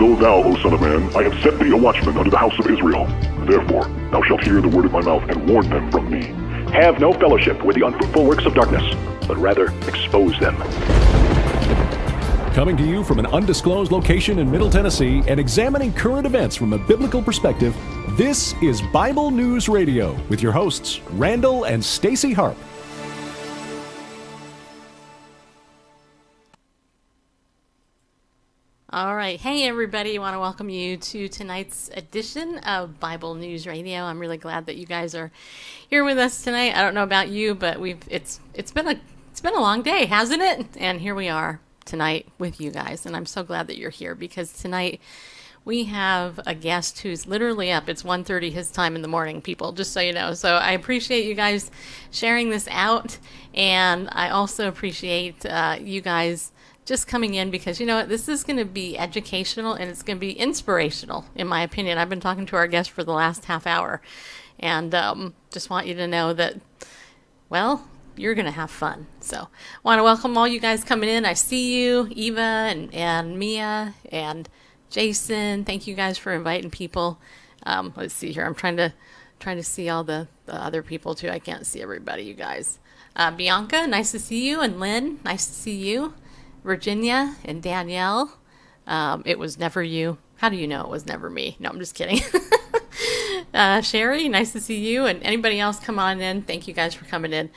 So thou, O son of man, I have set thee a watchman unto the house of Israel. Therefore, thou shalt hear the word of my mouth, and warn them from me. Have no fellowship with the unfruitful works of darkness, but rather expose them. Coming to you from an undisclosed location in Middle Tennessee and examining current events from a biblical perspective, this is Bible News Radio with your hosts, Randall and Stacy Harp. All right. Hey, everybody. I want to welcome you to tonight's edition of Bible News Radio. I'm really glad that you guys are here with us tonight. I don't know about you, but it's been a long day, hasn't it? And here we are tonight with you guys. And I'm so glad that you're here because tonight we have a guest who's literally up. It's 1:30 his time in the morning, people, just so you know. So I appreciate you guys sharing this out. And I also appreciate you guys just coming in because, you know what, this is going to be educational and it's going to be inspirational, in my opinion. I've been talking to our guest for the last half hour and just want you to know that, well, you're going to have fun. So I want to welcome all you guys coming in. I see you, Eva and Mia and Jason. Thank you guys for inviting people. Let's see here. I'm trying to see all the other people too. I can't see everybody, you guys. Bianca, nice to see you. And Lynn, nice to see you. Virginia and Danielle, it was never you. How do you know it was never me? No, I'm just kidding. Sherry, nice to see you. And anybody else, come on in. Thank you guys for coming in.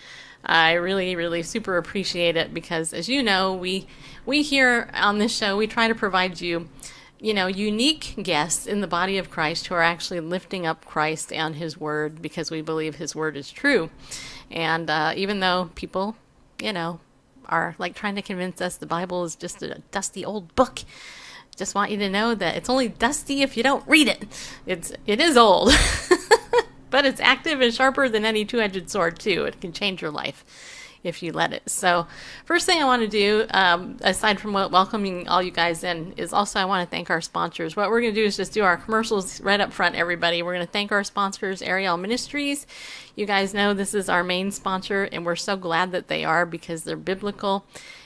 I really, really super appreciate it because, as you know, we here on this show, we try to provide you, unique guests in the body of Christ who are actually lifting up Christ and His Word because we believe His Word is true. And even though people, are like trying to convince us the Bible is just a dusty old book, just want you to know that it's only dusty if you don't read it. It is old, but it's active and sharper than any two-edged sword too. It can change your life if you let it. So first thing I want to do, aside from welcoming all you guys in, is also I want to thank our sponsors. What we're going to do is just do our commercials right up front, everybody. We're going to thank our sponsors, Ariel Ministries. You guys know this is our main sponsor, and we're so glad that they are because they're biblical,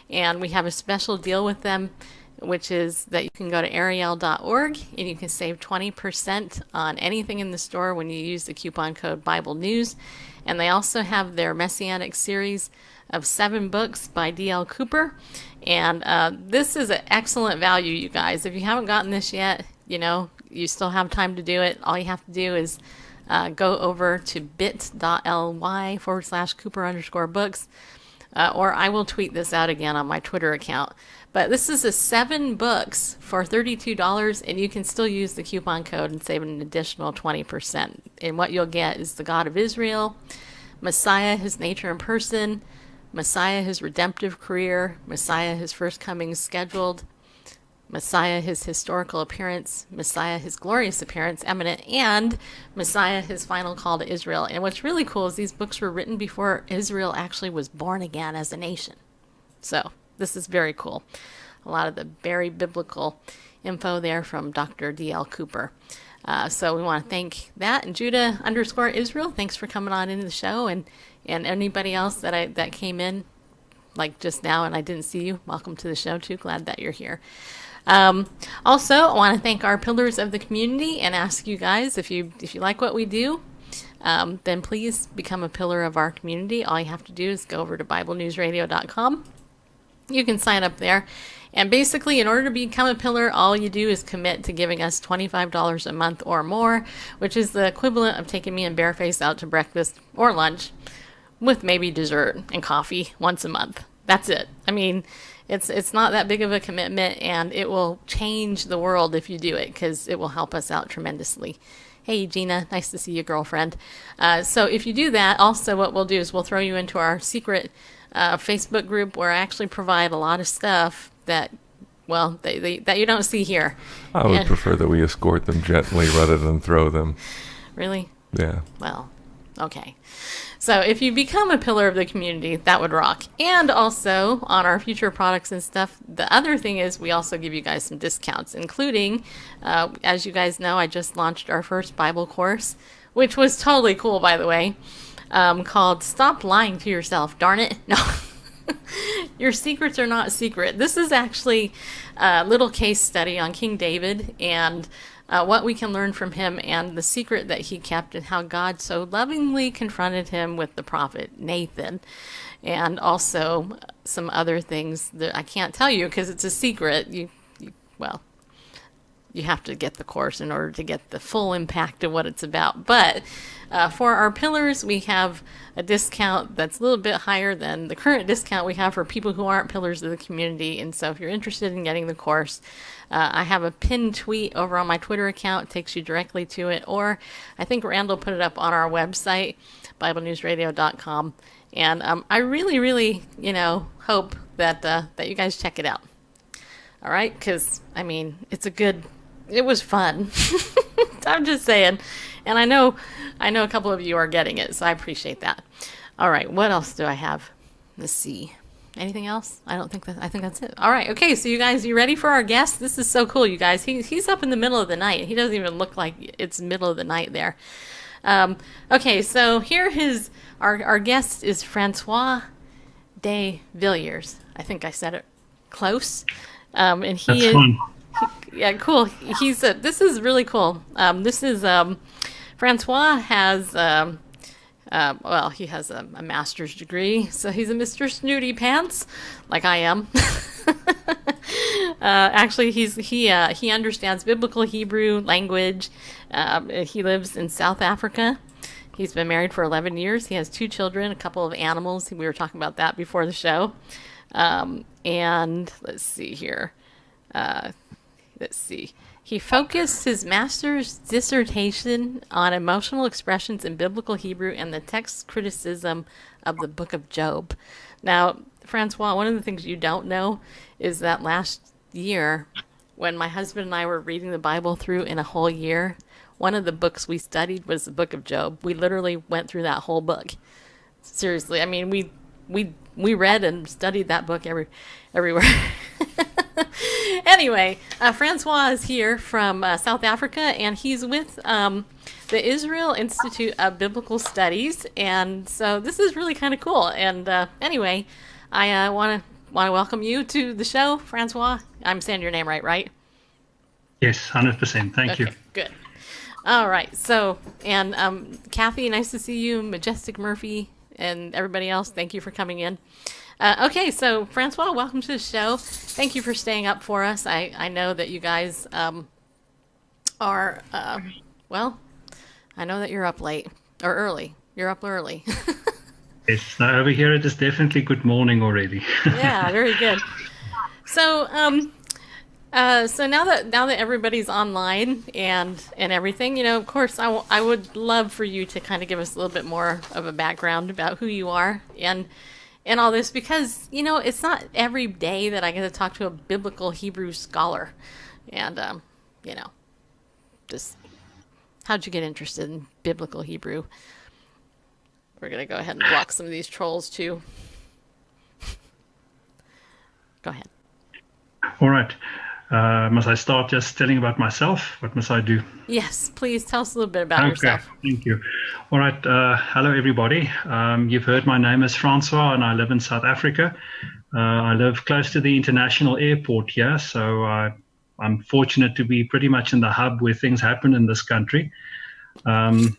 and we have a special deal with them, which is that you can go to ariel.org and you can save 20% on anything in the store when you use the coupon code Bible News. And they also have their Messianic series of 7 books by D.L. Cooper. And this is an excellent value, you guys. If you haven't gotten this yet, you still have time to do it. All you have to do is go over to bit.ly/Cooper_books. Or I will tweet this out again on my Twitter account. But this is 7 books for $32, and you can still use the coupon code and save an additional 20%. And what you'll get is the God of Israel, Messiah, His nature and person, Messiah, His redemptive career, Messiah, His first coming scheduled, Messiah, His historical appearance, Messiah, His glorious appearance, eminent, and Messiah, His final call to Israel. And what's really cool is these books were written before Israel actually was born again as a nation. So this is very cool. A lot of the very biblical info there from Dr. D.L. Cooper. So we want to thank that. And Judah_Israel, thanks for coming on into the show. And anybody else that came in like just now and I didn't see you, welcome to the show too. Glad that you're here. Also, I want to thank our pillars of the community and ask you guys, if you like what we do, then please become a pillar of our community. All you have to do is go over to BibleNewsRadio.com. You can sign up there. And basically, in order to become a pillar, all you do is commit to giving us $25 a month or more, which is the equivalent of taking me and Bareface out to breakfast or lunch with maybe dessert and coffee once a month. That's it. I mean, it's not that big of a commitment, and it will change the world if you do it because it will help us out tremendously. Hey, Gina, nice to see you, girlfriend. So if you do that, also what we'll do is we'll throw you into our secret Facebook group where I actually provide a lot of stuff that you don't see here. I would prefer that we escort them gently rather than throw them. Really? Yeah. Well, okay. So if you become a pillar of the community, that would rock. And also on our future products and stuff, the other thing is we also give you guys some discounts, including, as you guys know, I just launched our first Bible course, which was totally cool, by the way, called Stop Lying to Yourself, Darn It. No. Your secrets are not secret. This is actually a little case study on King David and what we can learn from him and the secret that he kept and how God so lovingly confronted him with the prophet Nathan. And also some other things that I can't tell you because it's a secret. You have to get the course in order to get the full impact of what it's about. But for our pillars, we have a discount that's a little bit higher than the current discount we have for people who aren't pillars of the community. And so if you're interested in getting the course, I have a pinned tweet over on my Twitter account. It takes you directly to it. Or I think Randall put it up on our website, BibleNewsRadio.com. And I really, really, hope that you guys check it out. All right? Because, it was fun. I'm just saying. And I know a couple of you are getting it, so I appreciate that. All right, what else do I have? Let's see. Anything else? I think that's it. All right, okay, so you guys, you ready for our guest? This is so cool, you guys. He's up in the middle of the night. He doesn't even look like it's middle of the night there. Okay, so here our guest is Francois T. Villiers. I think I said it close. And he That's is fun. Yeah, cool. This is really cool. Francois has, he has a master's degree, so he's a Mr. Snooty Pants, like I am. Actually, he understands biblical Hebrew language. He lives in South Africa. He's been married for 11 years. He has 2 children, a couple of animals. We were talking about that before the show. And let's see here. He focused his master's dissertation on emotional expressions in biblical Hebrew and the text criticism of the book of Job. Now, Francois, one of the things you don't know is that last year, when my husband and I were reading the Bible through in a whole year, one of the books we studied was the book of Job. We literally went through that whole book. Seriously, we read and studied that book everywhere. Anyway, Francois is here from South Africa, and he's with the Israel Institute of Biblical Studies, and so this is really kind of cool. And anyway, I want to welcome you to the show, Francois. I'm saying your name right? Yes, 100%. Thank you. Good. All right. So, and Kathy, nice to see you. Majestic Murphy and everybody else, thank you for coming in. Okay, so Francois, welcome to the show. Thank you for staying up for us. I know that you guys are, I know that you're up late or early. You're up early. Yes, now over here it is definitely good morning already. Yeah, very good. So, so now that everybody's online and everything, of course, I would love for you to kind of give us a little bit more of a background about who you are and all this, because it's not every day that I get to talk to a biblical Hebrew scholar, and just how'd you get interested in biblical Hebrew? We're gonna go ahead and block some of these trolls too. Go ahead. All right. Must I start just telling about myself? What must I do? Yes, please tell us a little bit about yourself. Thank you. All right. Hello, everybody. You've heard my name is Francois, and I live in South Africa. I live close to the international airport here, so I'm fortunate to be pretty much in the hub where things happen in this country. The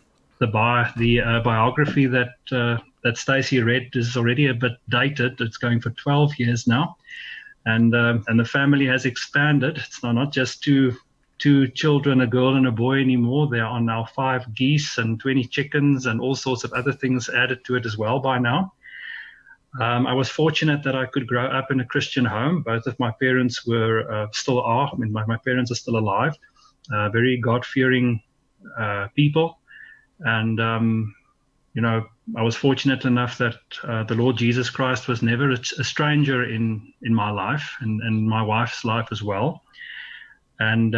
biography that Stacey read is already a bit dated. It's going for 12 years now. And the family has expanded. It's not just two children, a girl and a boy anymore. There are now 5 geese and 20 chickens and all sorts of other things added to it as well by now. I was fortunate that I could grow up in a Christian home. Both of my parents still are. My parents are still alive. Very God-fearing people. And I was fortunate enough that the Lord Jesus Christ was never a stranger in my life and my wife's life as well. And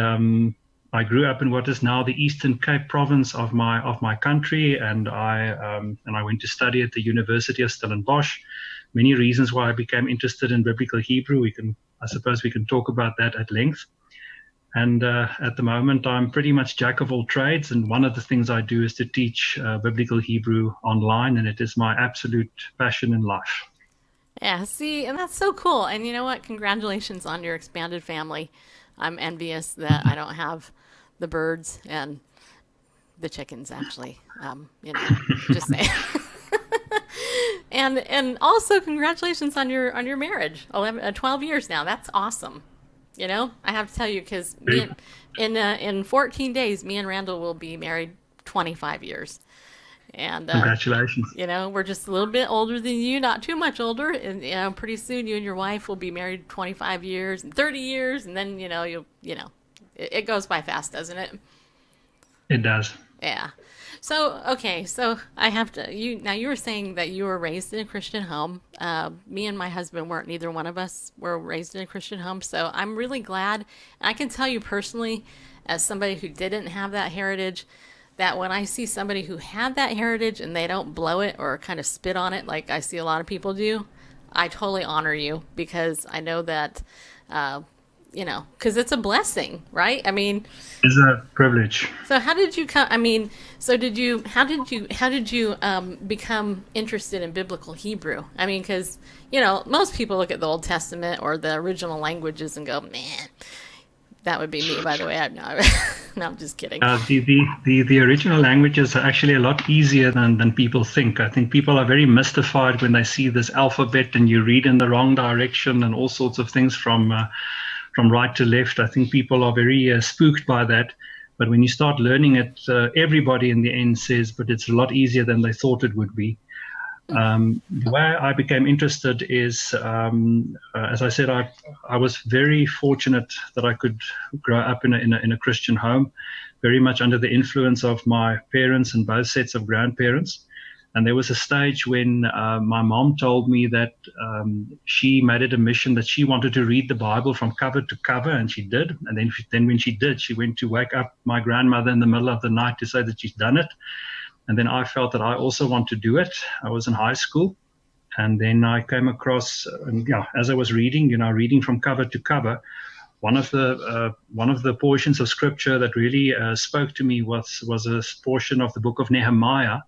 I grew up in what is now the Eastern Cape province of my country, and I went to study at the University of Stellenbosch. Many reasons why I became interested in biblical Hebrew. I suppose we can talk about that at length. And at the moment, I'm pretty much jack of all trades. And one of the things I do is to teach biblical Hebrew online. And it is my absolute passion in life. Yeah, see, and that's so cool. And you know what? Congratulations on your expanded family. I'm envious that I don't have the birds and the chickens, actually. Just saying. And also congratulations on your marriage. 12 years now. That's awesome. I have to tell you, because in 14 days, me and Randall will be married 25 years. And Congratulations. we're just a little bit older than you, not too much older. And pretty soon you and your wife will be married 25 years and 30 years, and then it goes by fast, doesn't it? It does. Yeah. So, okay, so I have to, you were saying that you were raised in a Christian home. Me and my husband weren't, neither one of us were raised in a Christian home. So I'm really glad. And I can tell you personally, as somebody who didn't have that heritage, that when I see somebody who had that heritage and they don't blow it or kind of spit on it like I see a lot of people do, I totally honor you, because I know that, because it's a blessing, right? I mean, It's a privilege. so how did you come? I mean, how did you become interested in biblical Hebrew? I mean, because most people look at the Old Testament or the original languages and go, man, that would be me, by the way. No, I'm just kidding. The original languages are actually a lot easier than people think. I think people are very mystified when they see this alphabet and you read in the wrong direction and all sorts of things from right to left. I think people are very spooked by that. But when you start learning it, everybody in the end says, but it's a lot easier than they thought it would be. The way I became interested is, as I said, I was very fortunate that I could grow up in a Christian home, very much under the influence of my parents and both sets of grandparents. And there was a stage when my mom told me that she made it a mission that she wanted to read the Bible from cover to cover, and she did. And then when she did, she went to wake up my grandmother in the middle of the night to say that she's done it. And then I felt that I also want to do it. I was in high school. And then I came across, as I was reading, reading from cover to cover, one of the portions of scripture that really spoke to me was a portion of the book of Nehemiah.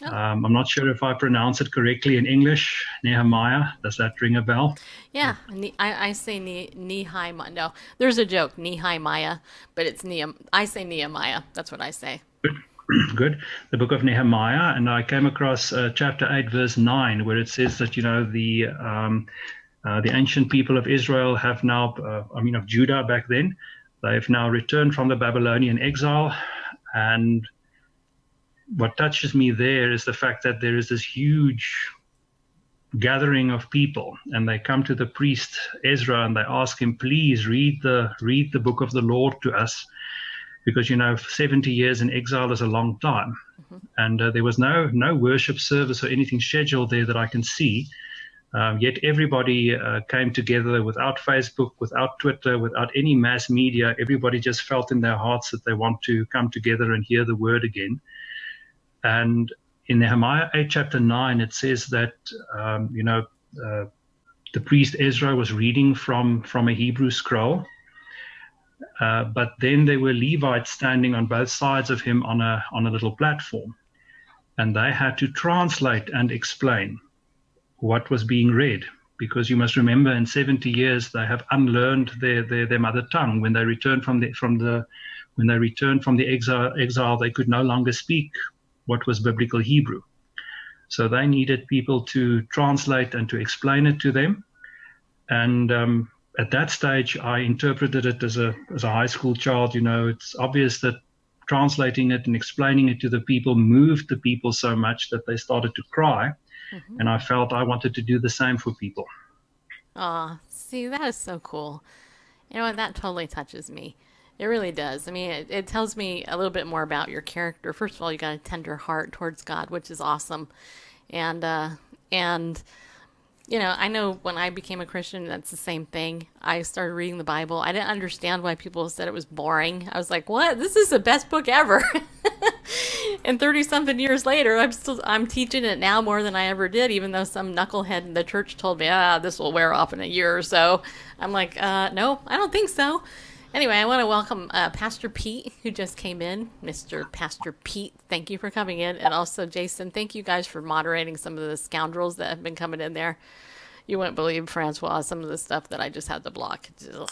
Oh. I'm not sure if I pronounce it correctly in English. Nehemiah, does that ring a bell? Yeah, I say Nehemiah. No, there's a joke, Nehemiah, but it's I say Nehemiah. That's what I say. Good. The book of Nehemiah, and I came across chapter 8, verse 9, where it says that the ancient people of Israel have now, of Judah back then, they've now returned from the Babylonian exile. And what touches me there is the fact that there is this huge gathering of people, and they come to the priest Ezra and they ask him, please read the book of the Lord to us. Because 70 years in exile is a long time. Mm-hmm. And there was no worship service or anything scheduled there that I can see. Yet everybody came together without Facebook, without Twitter, without any mass media. Everybody just felt in their hearts that they want to come together and hear the word again. And in Nehemiah 8, chapter 9, it says that the priest Ezra was reading from a Hebrew scroll. But then there were Levites standing on both sides of him on a little platform, and they had to translate and explain what was being read, because you must remember, in 70 years they have unlearned their mother tongue. When they returned from the exile, they could no longer speak what was biblical Hebrew. So they needed people to translate and to explain it to them. And at that stage, I interpreted it as a high school child. It's obvious that translating it and explaining it to the people moved the people so much that they started to cry. Mm-hmm. And I felt I wanted to do the same for people. Oh, see, that is so cool. You know what? That totally touches me. It really does. I mean, it tells me a little bit more about your character. First of all, you got a tender heart towards God, which is awesome. And I know when I became a Christian, that's the same thing. I started reading the Bible. I didn't understand why people said it was boring. I was like, what? This is the best book ever. And 30-something years later, I'm teaching it now more than I ever did, even though some knucklehead in the church told me, this will wear off in a year or so. I'm like, no, I don't think so. Anyway, I want to welcome Pastor Pete, who just came in. Mr. Pastor Pete, thank you for coming in. And also Jason, thank you guys for moderating some of the scoundrels that have been coming in there. you wouldn't believe, Francois, some of the stuff that I just had to block. Ugh.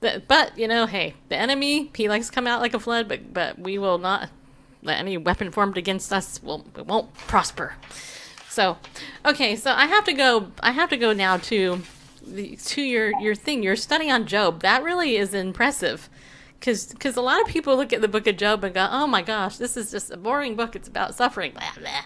But hey, the enemy, he likes to come out like a flood, but we will not let any weapon formed against us. It won't prosper. So, okay, so I have to go now to your thing, your study on Job. That really is impressive, because a lot of people look at the book of Job and go, oh my gosh, this is just a boring book. It's about suffering, blah blah,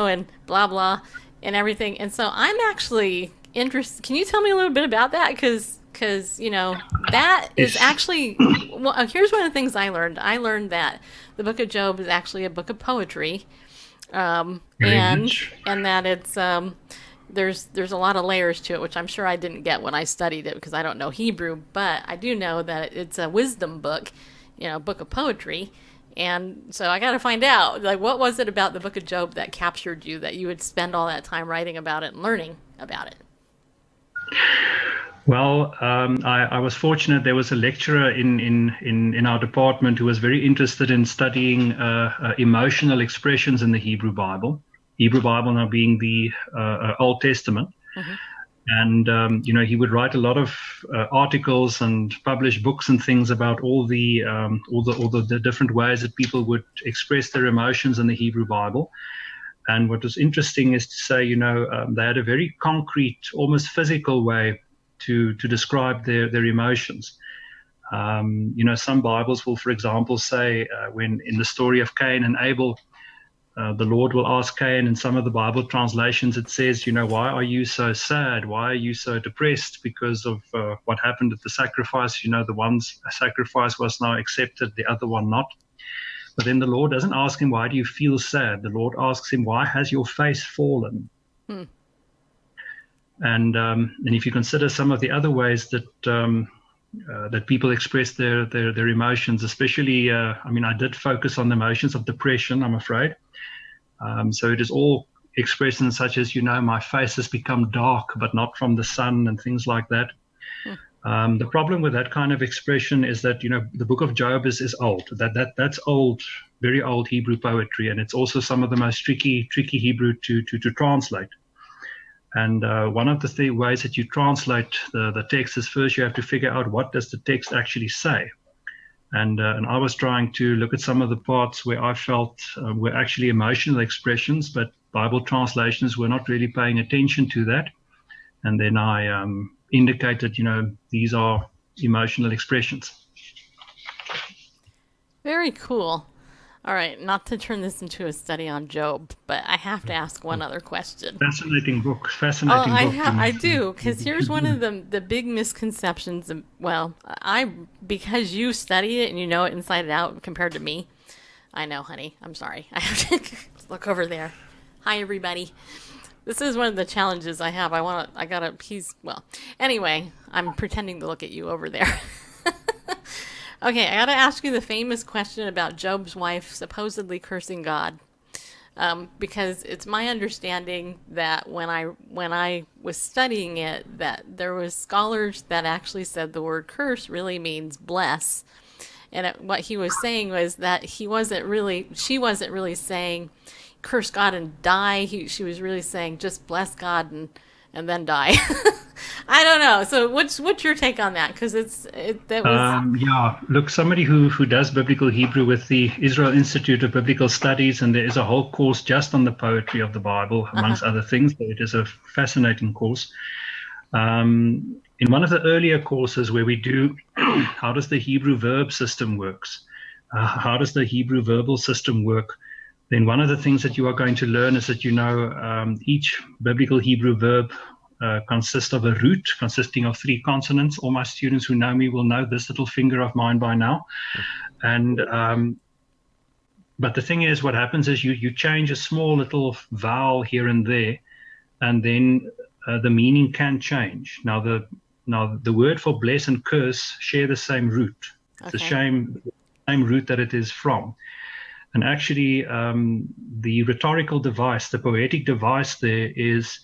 and blah blah and everything. And so I'm actually interested. Can you tell me a little bit about that? Because that is actually, well, here's one of the things I learned. I learned that the book of Job is actually a book of poetry, and that it's there's a lot of layers to it, which I'm sure I didn't get when I studied it because I don't know Hebrew, but I do know that it's a wisdom book, book of poetry. And so I got to find out, like, what was it about the book of Job that captured you, that you would spend all that time writing about it and learning about it? Well, I was fortunate. There was a lecturer in our department who was very interested in studying emotional expressions in the Hebrew Bible. Hebrew Bible now being the Old Testament. Mm-hmm. And, he would write a lot of articles and publish books and things about all the different ways that people would express their emotions in the Hebrew Bible. And what was interesting is to say, they had a very concrete, almost physical way to describe their emotions. Some Bibles will, for example, say when in the story of Cain and Abel, the Lord will ask Cain. In some of the Bible translations, it says, why are you so sad? Why are you so depressed because of what happened at the sacrifice? The one's sacrifice was now accepted, the other one not. But then the Lord doesn't ask him, why do you feel sad? The Lord asks him, why has your face fallen? Hmm. And if you consider some of the other ways that that people express their emotions, especially, I did focus on the emotions of depression, I'm afraid. So it is all expressions such as, my face has become dark, but not from the sun, and things like that. The problem with that kind of expression is that, the book of Job is old. That's old, very old Hebrew poetry, and it's also some of the most tricky Hebrew to translate. And one of the ways that you translate the text is first you have to figure out what does the text actually say. And I was trying to look at some of the parts where I felt were actually emotional expressions, but Bible translations were not really paying attention to that. And then I indicated, these are emotional expressions. Very cool. All right, not to turn this into a study on Job, but I have to ask one other question. Fascinating book. I do, because here's one of the big misconceptions. Because you study it and you know it inside and out compared to me. I know, honey. I'm sorry. I have to look over there. Hi, everybody. This is one of the challenges I have. Anyway, I'm pretending to look at you over there. Okay, I got to ask you the famous question about Job's wife supposedly cursing God, because it's my understanding that when I was studying it, that there was scholars that actually said the word curse really means bless, and what he was saying was that she wasn't really saying curse God and die. She was really saying just bless God and then die. I don't know. So what's your take on that? Because look, somebody who does biblical Hebrew with the Israel Institute of Biblical Studies, and there is a whole course just on the poetry of the Bible, amongst other things. So it is a fascinating course. In one of the earlier courses where we do how does the Hebrew verb system works, how does the Hebrew verbal system work, then one of the things that you are going to learn is that each biblical Hebrew verb consists of a root consisting of 3 consonants. All my students who know me will know this little finger of mine by now. And but the thing is, what happens is you change a small little vowel here and there, and then the meaning can change. Now the word for bless and curse share the same root. Okay. It's the same root that it is from. And actually, the rhetorical device, the poetic device there is,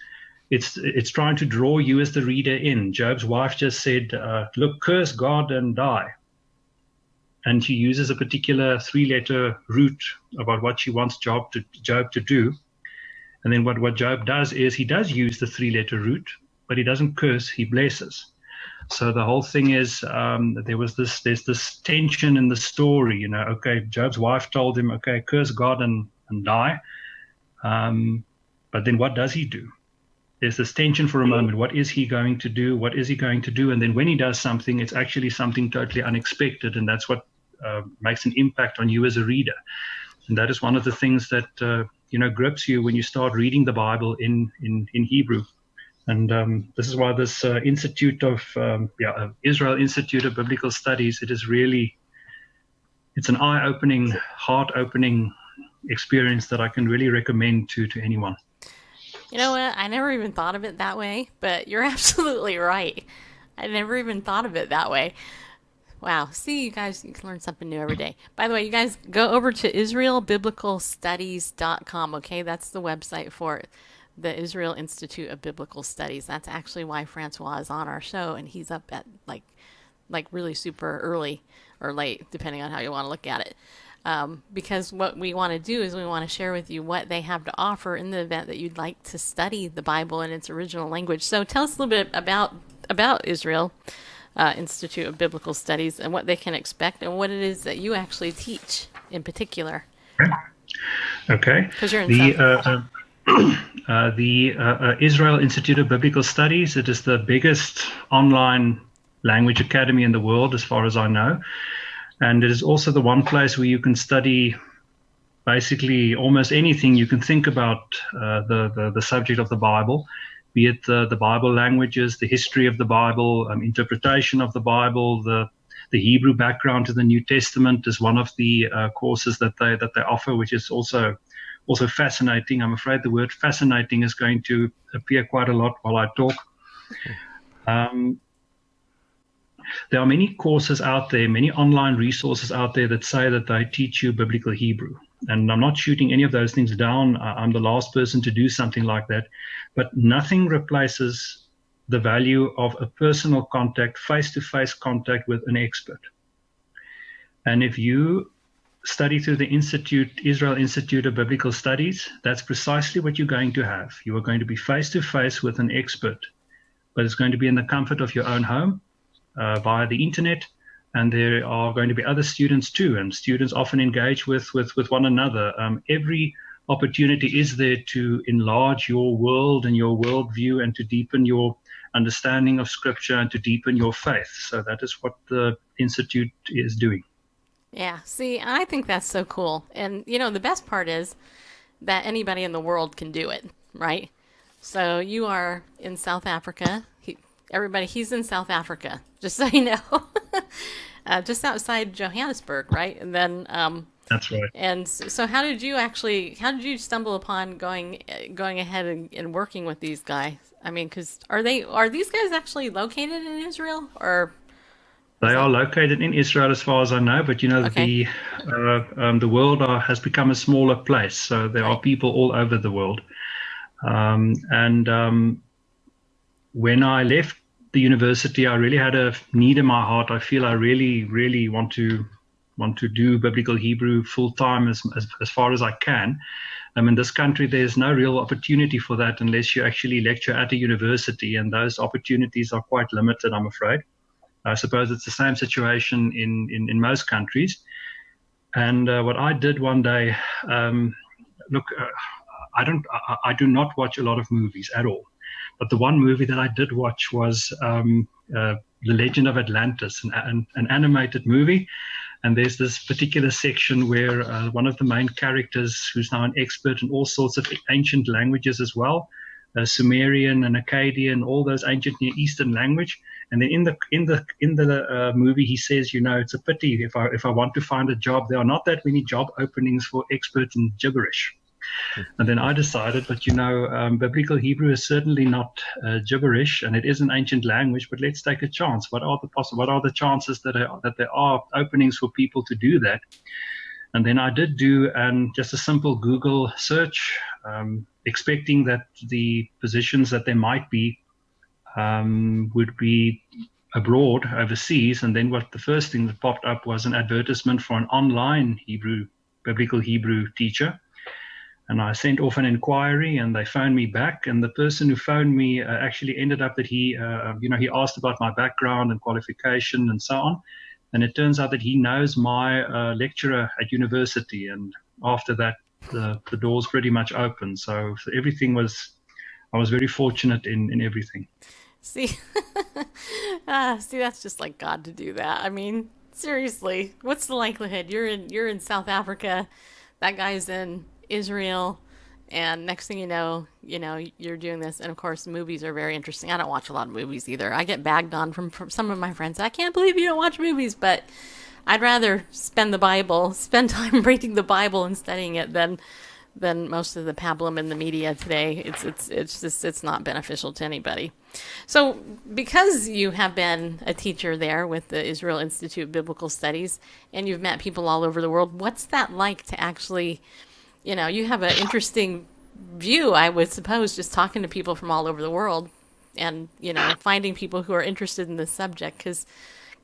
it's trying to draw you as the reader in. Job's wife just said, look, curse God and die. And she uses a particular 3-letter root about what she wants Job to do. And then what Job does is he does use the 3-letter root, but he doesn't curse, he blesses. So the whole thing is there's this tension in the story, okay, Job's wife told him, okay, curse God and die. But then what does he do? There's this tension for a moment. What is he going to do? What is he going to do? And then when he does something, it's actually something totally unexpected. And that's what makes an impact on you as a reader. And that is one of the things that, grips you when you start reading the Bible in Hebrew. And this is why this Institute of Israel Institute of Biblical Studies, it's an eye-opening, heart-opening experience that I can really recommend to anyone. You know what? I never even thought of it that way, but you're absolutely right. I never even thought of it that way. Wow. See, you guys, you can learn something new every day. By the way, you guys go over to israelbiblicalstudies.com, okay? That's the website for the Israel Institute of Biblical Studies. That's actually why Francois is on our show, and he's up at like really super early or late, depending on how you want to look at it. Because what we want to do is we want to share with you what they have to offer in the event that you'd like to study the Bible in its original language. So tell us a little bit about Israel Institute of Biblical Studies and what they can expect and what it is that you actually teach in particular. Okay. Because you're in the Israel Institute of Biblical Studies, it is the biggest online language academy in the world as far as I know. And it is also the one place where you can study basically almost anything you can think about the subject of the Bible, be it the Bible languages, the history of the Bible, interpretation of the Bible, the Hebrew background to the New Testament is one of the courses that they offer, which is also fascinating. I'm afraid the word fascinating is going to appear quite a lot while I talk. There are many courses out there, many online resources out there that say that they teach you biblical Hebrew. And I'm not shooting any of those things down. I'm the last person to do something like that. But nothing replaces the value of a personal contact, face-to-face contact with an expert. And if you study through the Israel Institute of Biblical Studies, that's precisely what you're going to have. You are going to be face-to-face with an expert, but it's going to be in the comfort of your own home. Via the internet, and there are going to be other students too, and students often engage with one another. Every opportunity is there to enlarge your world and your worldview and to deepen your understanding of Scripture and to deepen your faith. So that is what the Institute is doing. Yeah, see, I think that's so cool. And, the best part is that anybody in the world can do it, right? So you are in South Africa. Everybody, he's in South Africa, just so you know, just outside Johannesburg, right? And then that's right. And so, how did you stumble upon going ahead and working with these guys? I mean, because are these guys actually located in Israel, or they are located in Israel, as far as I know? But okay. The world has become a smaller place, so there are people all over the world, when I left the university, I really had a need in my heart. I feel I really, really want to do biblical Hebrew full time as far as I can. In this country, there's no real opportunity for that unless you actually lecture at a university, and those opportunities are quite limited, I'm afraid. I suppose it's the same situation in most countries. And what I did one day, I do not watch a lot of movies at all. But the one movie that I did watch was The Legend of Atlantis, an animated movie. And there's this particular section where one of the main characters, who's now an expert in all sorts of ancient languages as well, Sumerian and Akkadian, all those ancient Near Eastern language. And then in the movie, he says, it's a pity if I want to find a job, there are not that many job openings for experts in gibberish. And then I decided, but biblical Hebrew is certainly not gibberish, and it is an ancient language. But let's take a chance. What are the chances that there are openings for people to do that? And then I did do just a simple Google search, expecting that the positions that there might be would be abroad, overseas. And then the first thing that popped up was an advertisement for an online biblical Hebrew teacher. And I sent off an inquiry, and they phoned me back. And the person who phoned me actually ended up that he asked about my background and qualification and so on. And it turns out that he knows my lecturer at university. And after that, the doors pretty much opened. So everything I was very fortunate in everything. See, see, that's just like God to do that. I mean, seriously, what's the likelihood? You're in South Africa, that guy's in Israel, and next thing you know, you're doing this. And of course, movies are very interesting. I don't watch a lot of movies either. I get bagged on from some of my friends. I can't believe you don't watch movies, but I'd rather spend time reading the Bible and studying it than most of the pablum in the media today. It's not beneficial to anybody. So because you have been a teacher there with the Israel Institute of Biblical Studies, and you've met people all over the world, what's that like to actually, you have an interesting view, I would suppose, just talking to people from all over the world and, finding people who are interested in this subject, because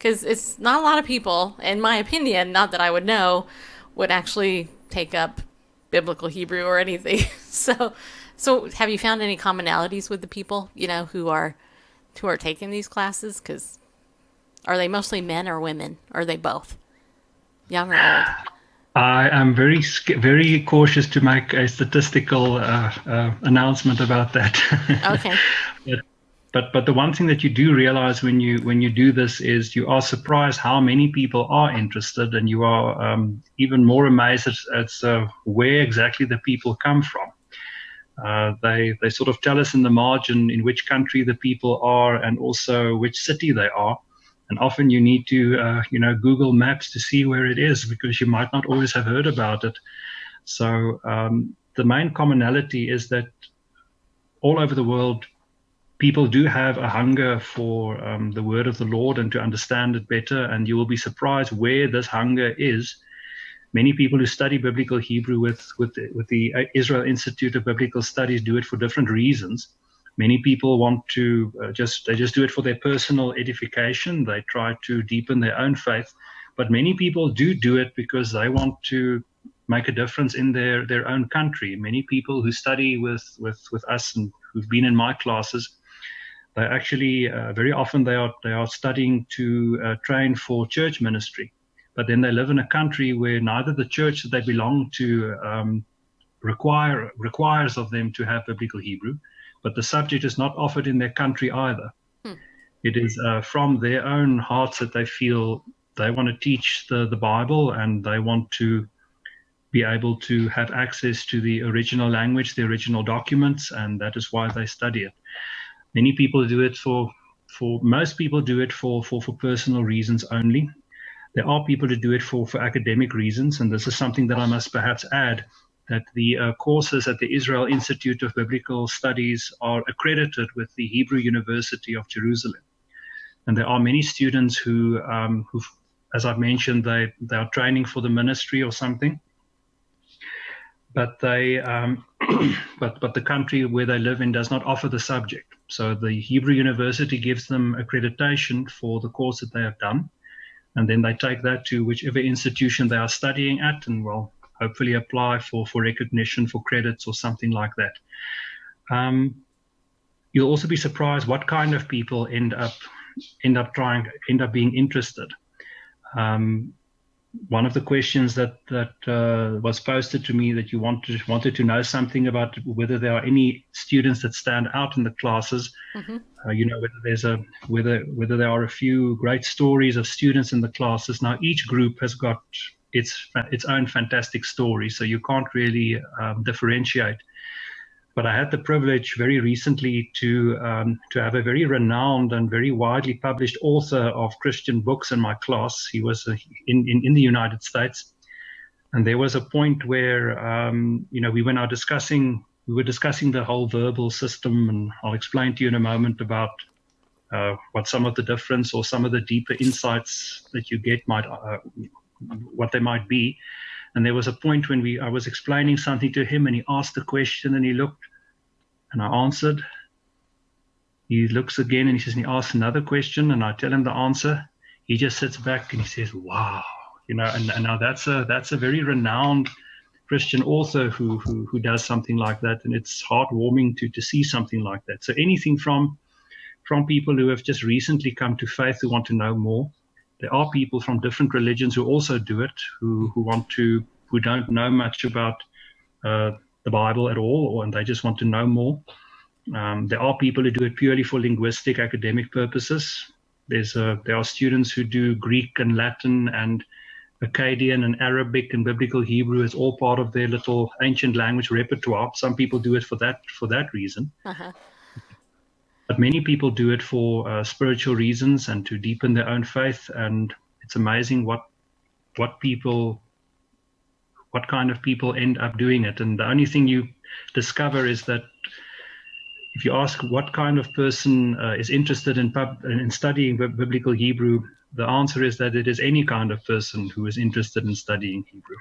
it's not a lot of people, in my opinion, not that I would know, would actually take up biblical Hebrew or anything. So have you found any commonalities with the people, who are taking these classes? Because are they mostly men or women? Or are they both, young or old? I am very cautious to make a statistical announcement about that. Okay. But the one thing that you do realize when you do this is you are surprised how many people are interested, and you are even more amazed at where exactly the people come from. They sort of tell us in the margin in which country the people are and also which city they are. And often you need to Google Maps to see where it is, because you might not always have heard about it. So the main commonality is that all over the world, people do have a hunger for the word of the Lord and to understand it better. And you will be surprised where this hunger is. Many people who study biblical Hebrew with the Israel Institute of Biblical Studies do it for different reasons. Many people want to just do it for their personal edification. They try to deepen their own faith. But many people do it because they want to make a difference in their own country. Many people who study with us and who've been in my classes, they actually very often they are studying to train for church ministry, but then they live in a country where neither the church that they belong to requires of them to have biblical Hebrew, but the subject is not offered in their country either. It is from their own hearts that they feel they want to teach the Bible, and they want to be able to have access to the original language, the original documents, and that is why they study it. Many people do it most people do it for personal reasons only. There are people who do it for academic reasons, and this is something that I must perhaps add, that the courses at the Israel Institute of Biblical Studies are accredited with the Hebrew University of Jerusalem. And there are many students who as I've mentioned, they are training for the ministry or something, but they but the country where they live in does not offer the subject. So the Hebrew University gives them accreditation for the course that they have done, and then they take that to whichever institution they are studying at, and will hopefully apply for recognition for credits or something like that. You'll also be surprised what kind of people end up being interested. One of the questions that was posted to me, that you wanted to know something about whether there are any students that stand out in the classes. Mm-hmm. Whether there are a few great stories of students in the classes. Now each group has got its own fantastic story, so you can't really differentiate. But I had the privilege very recently to have a very renowned and very widely published author of Christian books in my class. He was in the United States, and there was a point where we were discussing the whole verbal system, and I'll explain to you in a moment about what some of the difference or some of the deeper insights that you get what they might be. And there was a point when I was explaining something to him, and he asked a question, and he looked, and I answered. He looks again, and he says, and he asks another question, and I tell him the answer. He just sits back and he says, "Wow," and now that's a very renowned Christian author who does something like that, and it's heartwarming to see something like that. So anything from people who have just recently come to faith who want to know more. There are people from different religions who also do it, who don't know much about the Bible at all, and they just want to know more. There are people who do it purely for linguistic academic purposes. There are students who do Greek and Latin and Akkadian and Arabic and Biblical Hebrew. It's all part of their little ancient language repertoire. Some people do it for that reason. Uh-huh. But many people do it for spiritual reasons and to deepen their own faith. And it's amazing what kind of people end up doing it. And the only thing you discover is that if you ask what kind of person is interested in studying Biblical Hebrew, the answer is that it is any kind of person who is interested in studying Hebrew.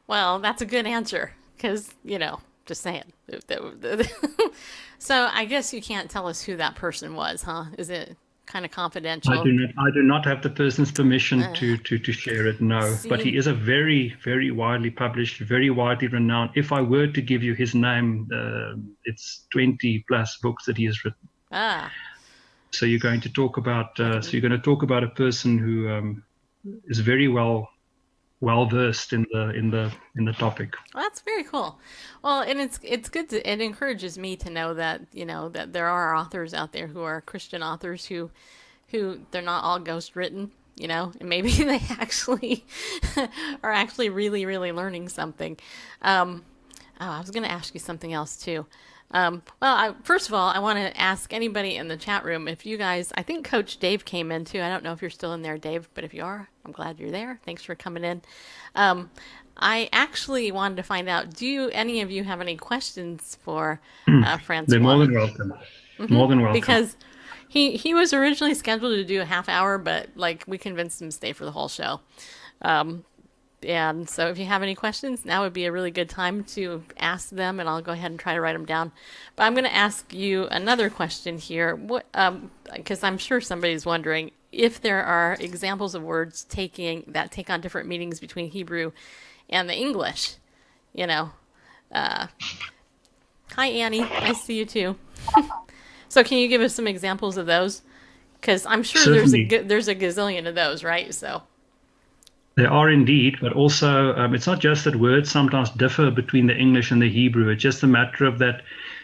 Well, that's a good answer because, just saying. So I guess you can't tell us who that person was, huh? Is it kind of confidential? I do not have the person's permission to share it, no. See? But he is a very, very widely published, very widely renowned. If I were to give you his name, it's 20 plus books that he has written. So you're going to talk about a person who is very well versed in the topic. Well, that's very cool. Well, and it's good it encourages me to know that that there are authors out there who are Christian authors who they're not all ghost written, and maybe they actually are actually really, really learning something. I was going to ask you something else too. First of all, I want to ask anybody in the chat room if you guys, I think Coach Dave came in too. I don't know if you're still in there, Dave, but if you are, I'm glad you're there. Thanks for coming in. I actually wanted to find out, do any of you have any questions for Francois? They're more than welcome. Mm-hmm. More than welcome. Because he was originally scheduled to do a half hour, but we convinced him to stay for the whole show. And so if you have any questions, now would be a really good time to ask them, and I'll go ahead and try to write them down. But I'm going to ask you another question here, because I'm sure somebody's wondering if there are examples of words that take on different meanings between Hebrew and the English. Hi, Annie. I see you too. So can you give us some examples of those? Because I'm sure there's a gazillion of those, right? So. There are indeed, but also it's not just that words sometimes differ between the English and the Hebrew. It's just a matter of that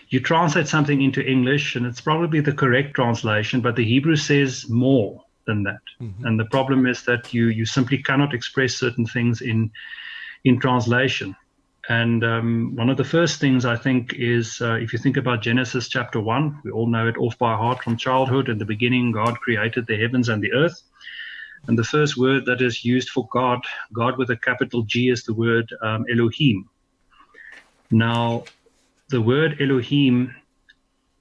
you translate something into English, and it's probably the correct translation, but the Hebrew says more than that. Mm-hmm. And the problem is that you simply cannot express certain things in translation. And one of the first things I think is if you think about Genesis chapter 1, we all know it off by heart from childhood. In the beginning, God created the heavens and the earth. And the first word that is used for God with a capital G, is the word Elohim. Now, the word Elohim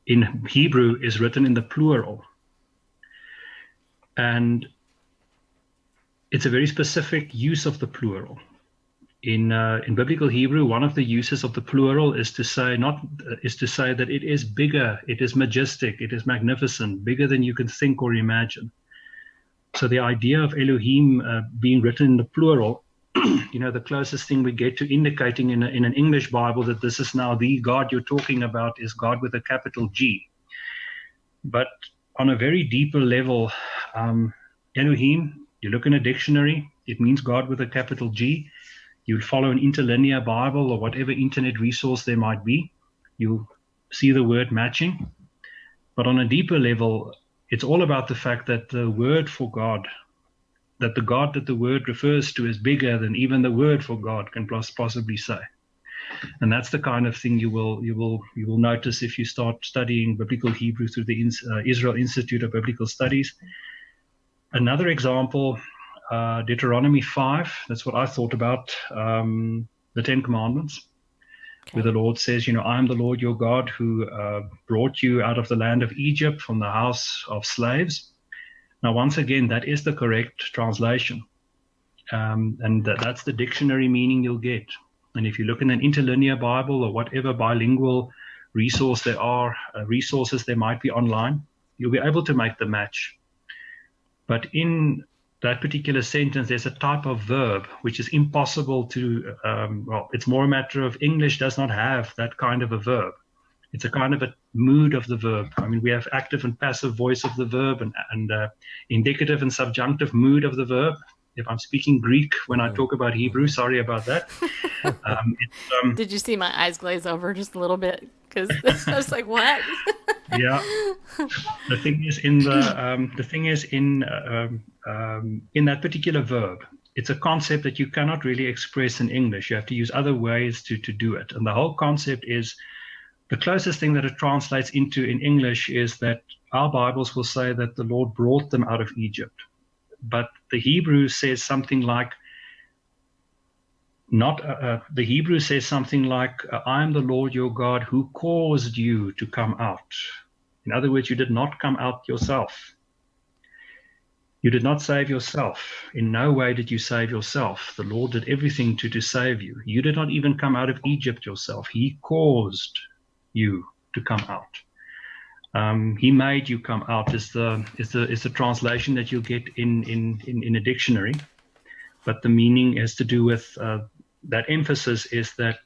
in Hebrew is written in the plural. And it's a very specific use of the plural. In Biblical Hebrew, one of the uses of the plural is to say that it is bigger, it is majestic, it is magnificent, bigger than you can think or imagine. So the idea of Elohim being written in the plural, the closest thing we get to indicating in an English Bible that this is now the God you're talking about is God with a capital G. But on a very deeper level, Elohim, you look in a dictionary, it means God with a capital G. You'd follow an interlinear Bible or whatever internet resource there might be. You'll see the word matching. But on a deeper level, it's all about the fact that the word for God, that the God that the word refers to is bigger than even the word for God can possibly say. And that's the kind of thing you will notice if you start studying Biblical Hebrew through the Israel Institute of Biblical Studies. Another example, Deuteronomy 5, that's what I thought about, the Ten Commandments. Okay. Where the Lord says, I am the Lord your God who brought you out of the land of Egypt from the house of slaves. Now, once again, that is the correct translation. And that's the dictionary meaning you'll get. And if you look in an interlinear Bible or whatever bilingual resources there might be online, you'll be able to make the match. But in that particular sentence, there's a type of verb which is impossible to, it's more a matter of English does not have that kind of a verb. It's a kind of a mood of the verb. I mean, we have active and passive voice of the verb and indicative and subjunctive mood of the verb. If I'm speaking Greek when I talk about Hebrew, sorry about that. Did you see my eyes glaze over just a little bit? Because I was like, what? Yeah. The thing is in that particular verb, it's a concept that you cannot really express in English. You have to use other ways to do it. And the whole concept is, the closest thing that it translates into in English is that our Bibles will say that the Lord brought them out of Egypt. But the Hebrew says something like, the Hebrew says something like, I am the Lord your God who caused you to come out. In other words, you did not come out yourself. You did not save yourself. In no way did you save yourself. The Lord did everything to save you. You did not even come out of Egypt yourself. He caused you to come out. He made you come out is the translation that you'll get in a dictionary, but the meaning has to do with that emphasis is that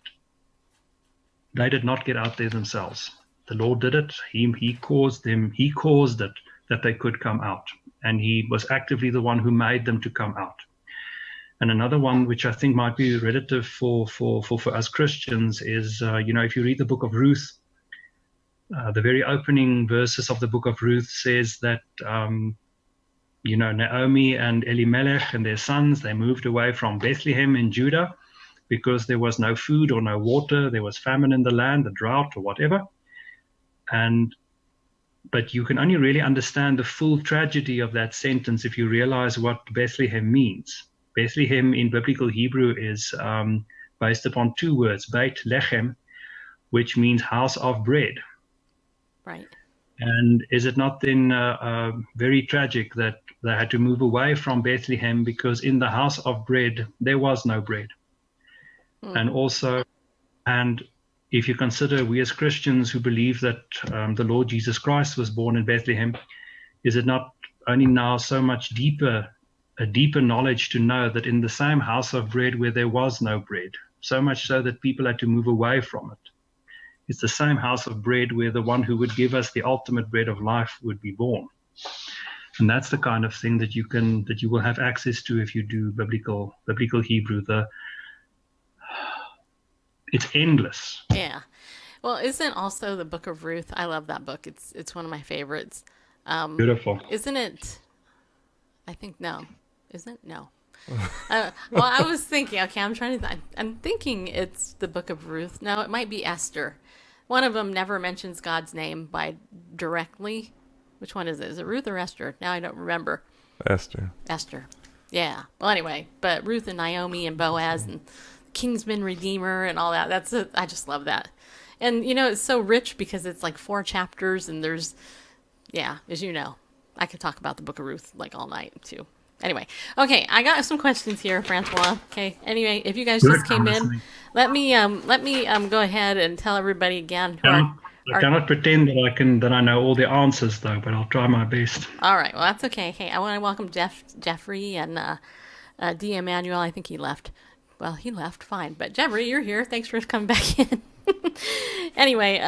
they did not get out there themselves. The Lord did it. He caused them. He caused it that they could come out, and He was actively the one who made them to come out. And another one, which I think might be relative for us Christians, is if you read the book of Ruth. The very opening verses of the book of Ruth says that, Naomi and Elimelech and their sons, they moved away from Bethlehem in Judah because there was no food or no water. There was famine in the land, a drought or whatever. But you can only really understand the full tragedy of that sentence if you realize what Bethlehem means. Bethlehem in biblical Hebrew is based upon two words, Beit Lechem, which means house of bread. Right. And is it not then very tragic that they had to move away from Bethlehem because in the house of bread, there was no bread. And if you consider we as Christians who believe that the Lord Jesus Christ was born in Bethlehem, is it not only now so much a deeper knowledge to know that in the same house of bread where there was no bread, so much so that people had to move away from it, it's the same house of bread where the one who would give us the ultimate bread of life would be born. And that's the kind of thing that you will have access to if you do biblical Hebrew. It's endless. Yeah. Well, isn't also the book of Ruth? I love that book. It's one of my favorites. Beautiful. Isn't it? I think no. Isn't it? No. Well, I was thinking. Okay, I'm thinking it's the book of Ruth. No, it might be Esther. One of them never mentions God's name directly. Which one is it? Is it Ruth or Esther? Now I don't remember. Esther. Yeah. Well, anyway, but Ruth and Naomi and Boaz and Kingsman Redeemer and all that. I just love that. And, it's so rich because it's like 4 chapters and there's, as you know, I could talk about the book of Ruth like all night too. Anyway, okay, I got some questions here, Francois. Okay, anyway, if you guys just came in, let me go ahead and tell everybody again. I cannot pretend that I know all the answers though, but I'll try my best. All right, well that's okay. Hey, I want to welcome Jeffrey and D. Emmanuel. I think he left. Well, he left, fine. But Jeffrey, you're here. Thanks for coming back in. Anyway,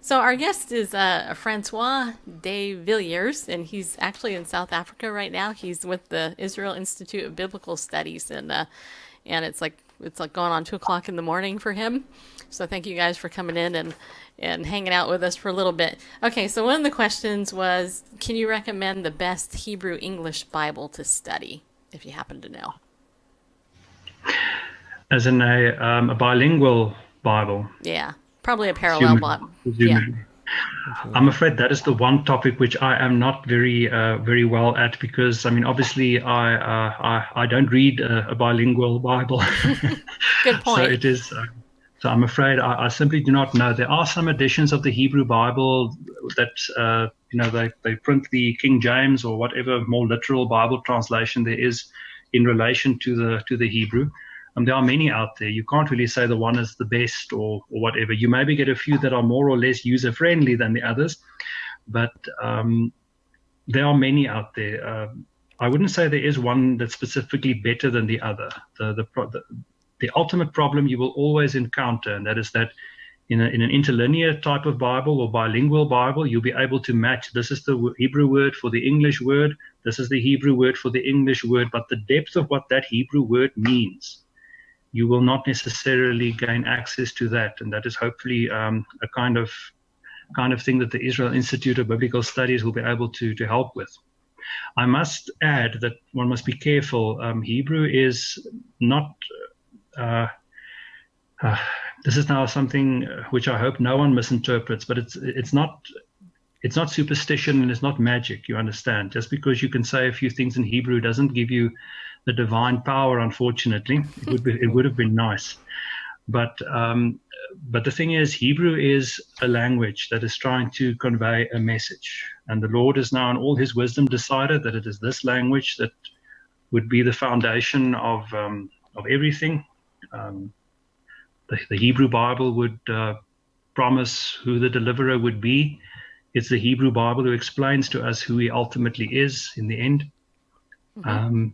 so our guest is Francois T. Villiers, and he's actually in South Africa right now. He's with the Israel Institute of Biblical Studies, and it's like going on 2:00 in the morning for him. So thank you guys for coming in and hanging out with us for a little bit. Okay, so one of the questions was, can you recommend the best Hebrew English Bible to study, if you happen to know? As in a bilingual Bible. Yeah, probably a parallel Bible. Yeah. I'm afraid that is the one topic which I am not very well at, because obviously I don't read a bilingual Bible. Good point. So it is. So I'm afraid I simply do not know. There are some editions of the Hebrew Bible that they print the King James or whatever more literal Bible translation there is in relation to the Hebrew. There are many out there. You can't really say the one is the best or whatever. You maybe get a few that are more or less user-friendly than the others, but there are many out there. I wouldn't say there is one that's specifically better than the other. The ultimate problem you will always encounter, and that is that in an interlinear type of Bible or bilingual Bible, you'll be able to match. This is the Hebrew word for the English word. This is the Hebrew word for the English word. But the depth of what that Hebrew word means, you will not necessarily gain access to that. And that is hopefully a kind of thing that the Israel Institute of Biblical Studies will be able to help with. I must add that one must be careful. Hebrew is not. This is now something which I hope no one misinterprets, but it's not superstition and it's not magic. You understand? Just because you can say a few things in Hebrew doesn't give you the divine power. Unfortunately, it would have been nice, but the thing is, Hebrew is a language that is trying to convey a message, and the Lord has now, in all His wisdom, decided that it is this language that would be the foundation of everything. The Hebrew Bible would promise who the deliverer would be. It's the Hebrew Bible who explains to us who He ultimately is in the end. Mm-hmm.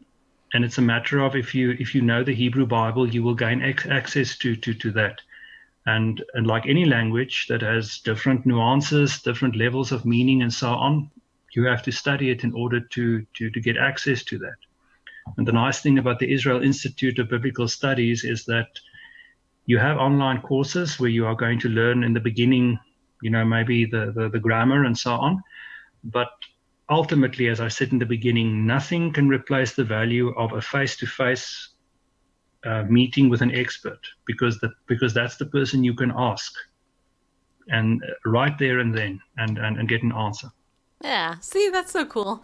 And it's a matter of if you know the Hebrew Bible, you will gain access to that. And like any language that has different nuances, different levels of meaning, and so on, you have to study it in order to get access to that. And the nice thing about the Israel Institute of Biblical Studies is that you have online courses where you are going to learn in the beginning, maybe the grammar and so on. But ultimately, as I said in the beginning, nothing can replace the value of a face-to-face meeting with an expert, because that's the person you can ask, and right there and then, and get an answer. Yeah, see, that's so cool.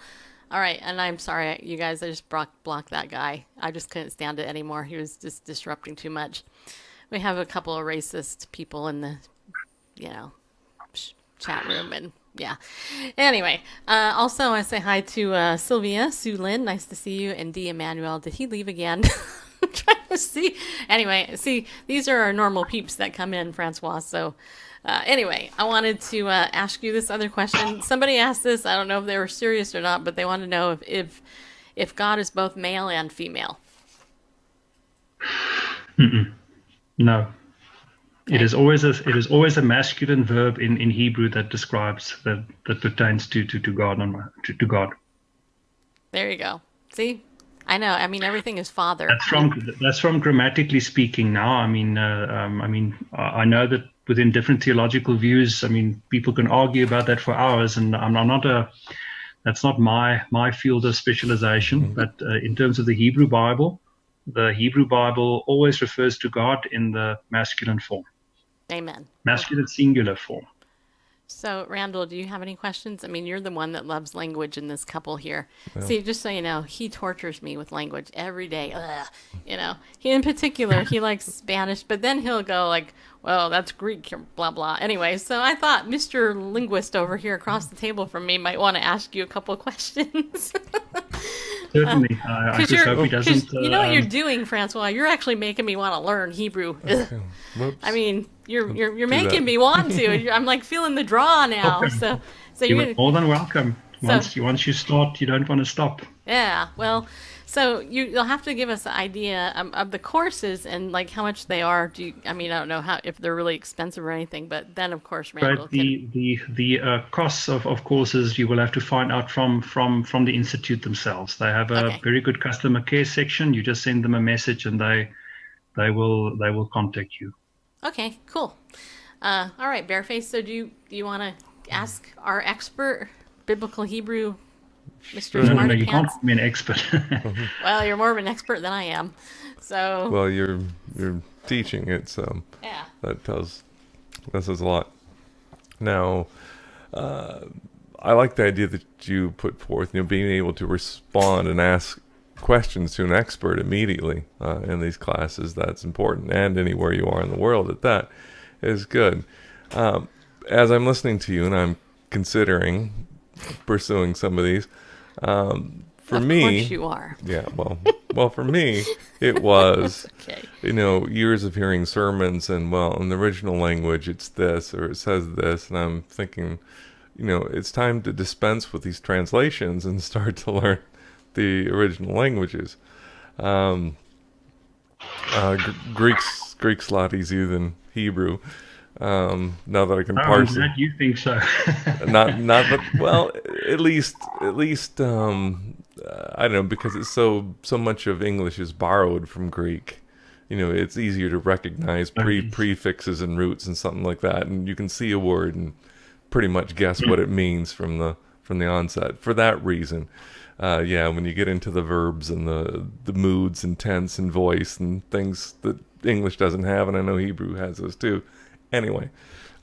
All right, and I'm sorry, you guys, I just blocked that guy. I just couldn't stand it anymore. He was just disrupting too much. We have a couple of racist people in the, chat room, and yeah. Anyway, also I say hi to Sylvia, Sue Lynn, nice to see you, and D. Emmanuel. Did he leave again? I'm trying to see. Anyway, see, these are our normal peeps that come in, Francois. So anyway, I wanted to ask you this other question. Somebody asked this. I don't know if they were serious or not, but they want to know if God is both male and female. Mm-mm. No. Okay. It is always a masculine verb in Hebrew that describes that pertains to God to God. There you go. See, I know. I mean, everything is father. That's from grammatically speaking. Now, I know that within different theological views, people can argue about that for hours, and that's not my field of specialization. Mm-hmm. But in terms of the Hebrew Bible always refers to God in the masculine form. Amen. Masculine singular form. So, Randall, do you have any questions? I mean, you're the one that loves language in this couple here. Yeah. See, just so you know, he tortures me with language every day. He in particular, he likes Spanish, but then he'll go like, well, that's Greek, blah, blah. Anyway, so I thought Mr. Linguist over here across the table from me might want to ask you a couple of questions. Certainly. I just hope he doesn't. You know what you're doing, Francois? You're actually making me want to learn Hebrew. Okay. I mean, you're making me want to. I'm like feeling the draw now. Okay. So you're more than welcome. Once you start, you don't want to stop. Yeah. Well, so you'll have to give us an idea of the courses and like how much they are. I don't know if they're really expensive or anything, but then of course, Randall. But the costs of courses you will have to find out from the institute themselves. They have a very good customer care section. You just send them a message and they will contact you. Okay, cool. All right, Bareface. So do you want to ask our expert, biblical Hebrew? Mr. No, you can't be an expert. Well, you're more of an expert than I am. So. Well, you're teaching it, so yeah. That says a lot. Now, I like the idea that you put forth, being able to respond and ask questions to an expert immediately in these classes. That's important, and anywhere you are in the world at that is good. As I'm listening to you and I'm considering pursuing some of these, for me, of course you are. Yeah, well, for me, it was, okay. Years of hearing sermons and, in the original language, it's this, or it says this, and I'm thinking, it's time to dispense with these translations and start to learn the original languages. Greek's a lot easier than Hebrew. Now that I can parse it. You think so? But well, at least I don't know, because it's so much of English is borrowed from Greek. It's easier to recognize prefixes and roots and something like that, and you can see a word and pretty much guess what it means from the onset. For that reason, when you get into the verbs and the moods and tense and voice and things that English doesn't have, and I know Hebrew has those too. Anyway,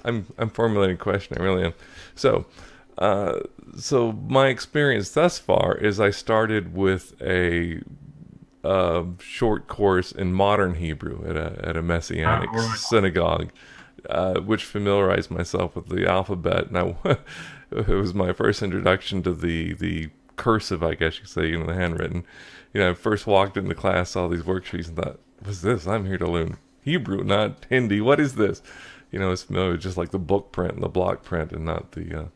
I'm formulating a question. I really am. So my experience thus far is I started with a short course in modern Hebrew at a Messianic synagogue, which familiarized myself with the alphabet. Now, it was my first introduction to the cursive, I guess you could say, the handwritten. I first walked into class, saw these worksheets, and thought, "What's this? I'm here to learn Hebrew, not Hindi. What is this?" It's familiar with just like the book print and the block print, and not the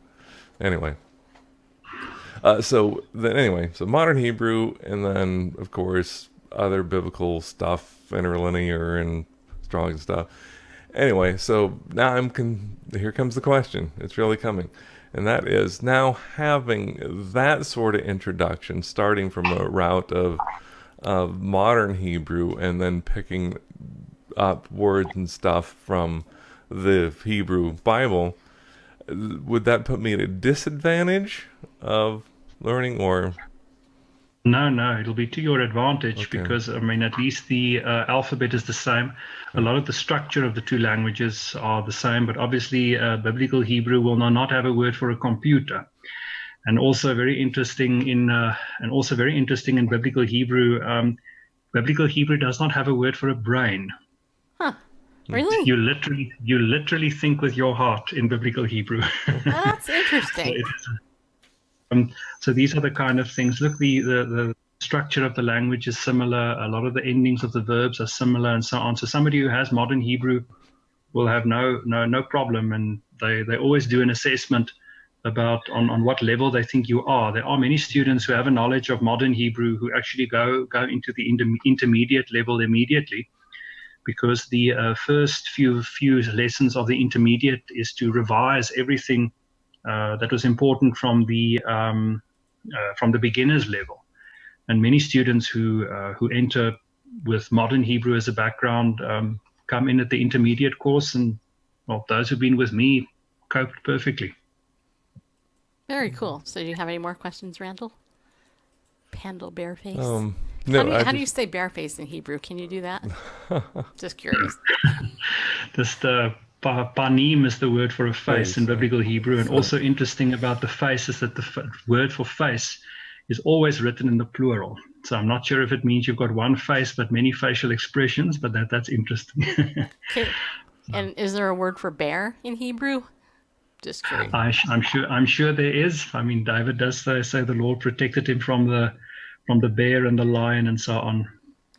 anyway. So modern Hebrew, and then of course other biblical stuff, interlinear and strong stuff. Anyway, so now here comes the question. It's really coming. And that is, now having that sort of introduction, starting from a route of modern Hebrew and then picking up words and stuff from the Hebrew Bible, would that put me at a disadvantage of learning, or? No, it'll be to your advantage, because, at least the alphabet is the same. A lot of the structure of the two languages are the same, but obviously biblical Hebrew will not have a word for a computer. And also very interesting in biblical Hebrew, biblical Hebrew does not have a word for a brain. Huh. Really? You literally think with your heart in biblical Hebrew. That's interesting. So these are the kind of things. Look, the structure of the language is similar. A lot of the endings of the verbs are similar, and so on. So somebody who has modern Hebrew will have no problem, and they always do an assessment about on what level they think you are. There are many students who have a knowledge of modern Hebrew who actually go into the intermediate level immediately, because the first few lessons of the intermediate is to revise everything that was important from the beginner's level. And many students who enter with modern Hebrew as a background come in at the intermediate course, and those who've been with me coped perfectly. Very cool. So do you have any more questions, Randall? Pandal Bareface? No. How do you say bareface in Hebrew? Can you do that? Just curious. Just panim is the word for a face in biblical Hebrew. And also interesting about the face is that the word for face is always written in the plural. So I'm not sure if it means you've got one face but many facial expressions, but that's interesting. Okay. And is there a word for bear in Hebrew? Just curious. I'm sure there is. David does say the Lord protected him from the bear and the lion and so on.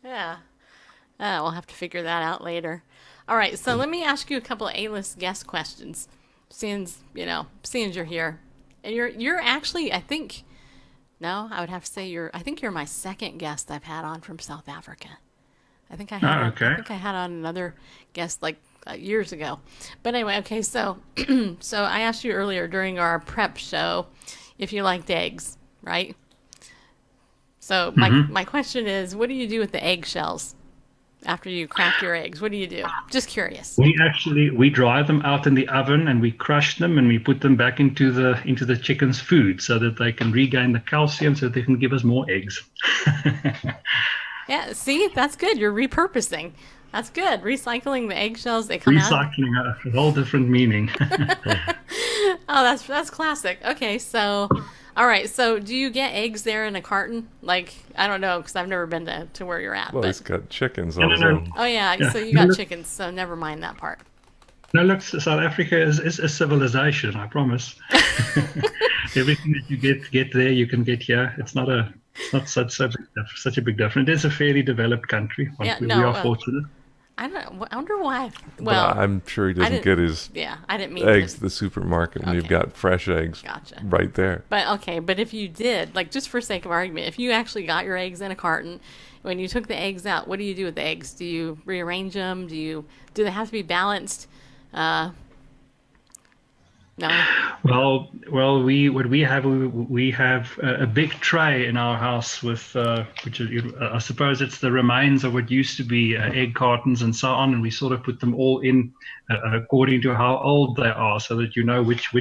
Yeah. We'll have to figure that out later. All right, so let me ask you a couple of A-list guest questions, since you're here. And you're actually, I would have to say you're my second guest I've had on from South Africa. I think I had on another guest years ago. But anyway, okay, so so I asked you earlier during our prep show if you liked eggs, right? So my question is, what do you do with the eggshells after you crack your eggs? What do you do? Just curious. We dry them out in the oven, and we crush them, and we put them back into the chicken's food so that they can regain the calcium so they can give us more eggs. Yeah, see, that's good. You're repurposing. That's good. Recycling the eggshells, they come out. Recycling, a whole different meaning. Oh, that's classic. Okay, so, all right. So, do you get eggs there in a carton? I don't know, because I've never been to where you're at. Well, he's got chickens also. No. Oh yeah, so you got chickens. So never mind that part. No, look, South Africa is a civilization. I promise. Everything that you get there, you can get here. It's not such a big difference. It is a fairly developed country. We are fortunate. I wonder why. But Well, I'm sure he doesn't get his I didn't mean eggs to. at the supermarket when you've Okay. got fresh eggs Gotcha. right there. But if you did, like just for sake of argument, if you actually got your eggs in a carton, when you took the eggs out, what do you do with the eggs? Do you rearrange them? Do they have to be balanced? No. Well, we have a big tray in our house with which is, I suppose it's the remains of what used to be egg cartons and so on, and we sort of put them all in according to how old they are, so that you know which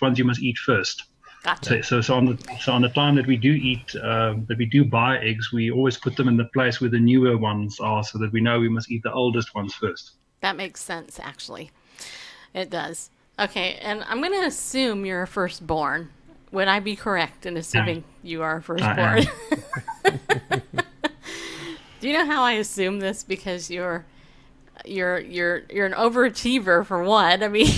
ones you must eat first. Gotcha. So on the time that we do eat that we do buy eggs, we always put them in the place where the newer ones are, so that we know we must eat the oldest ones first. That makes sense, actually. It does. Okay, and I'm going to assume you're a firstborn. Would I be correct in assuming you are a firstborn? Do you know how I assume this? Because you're an overachiever for one. I mean,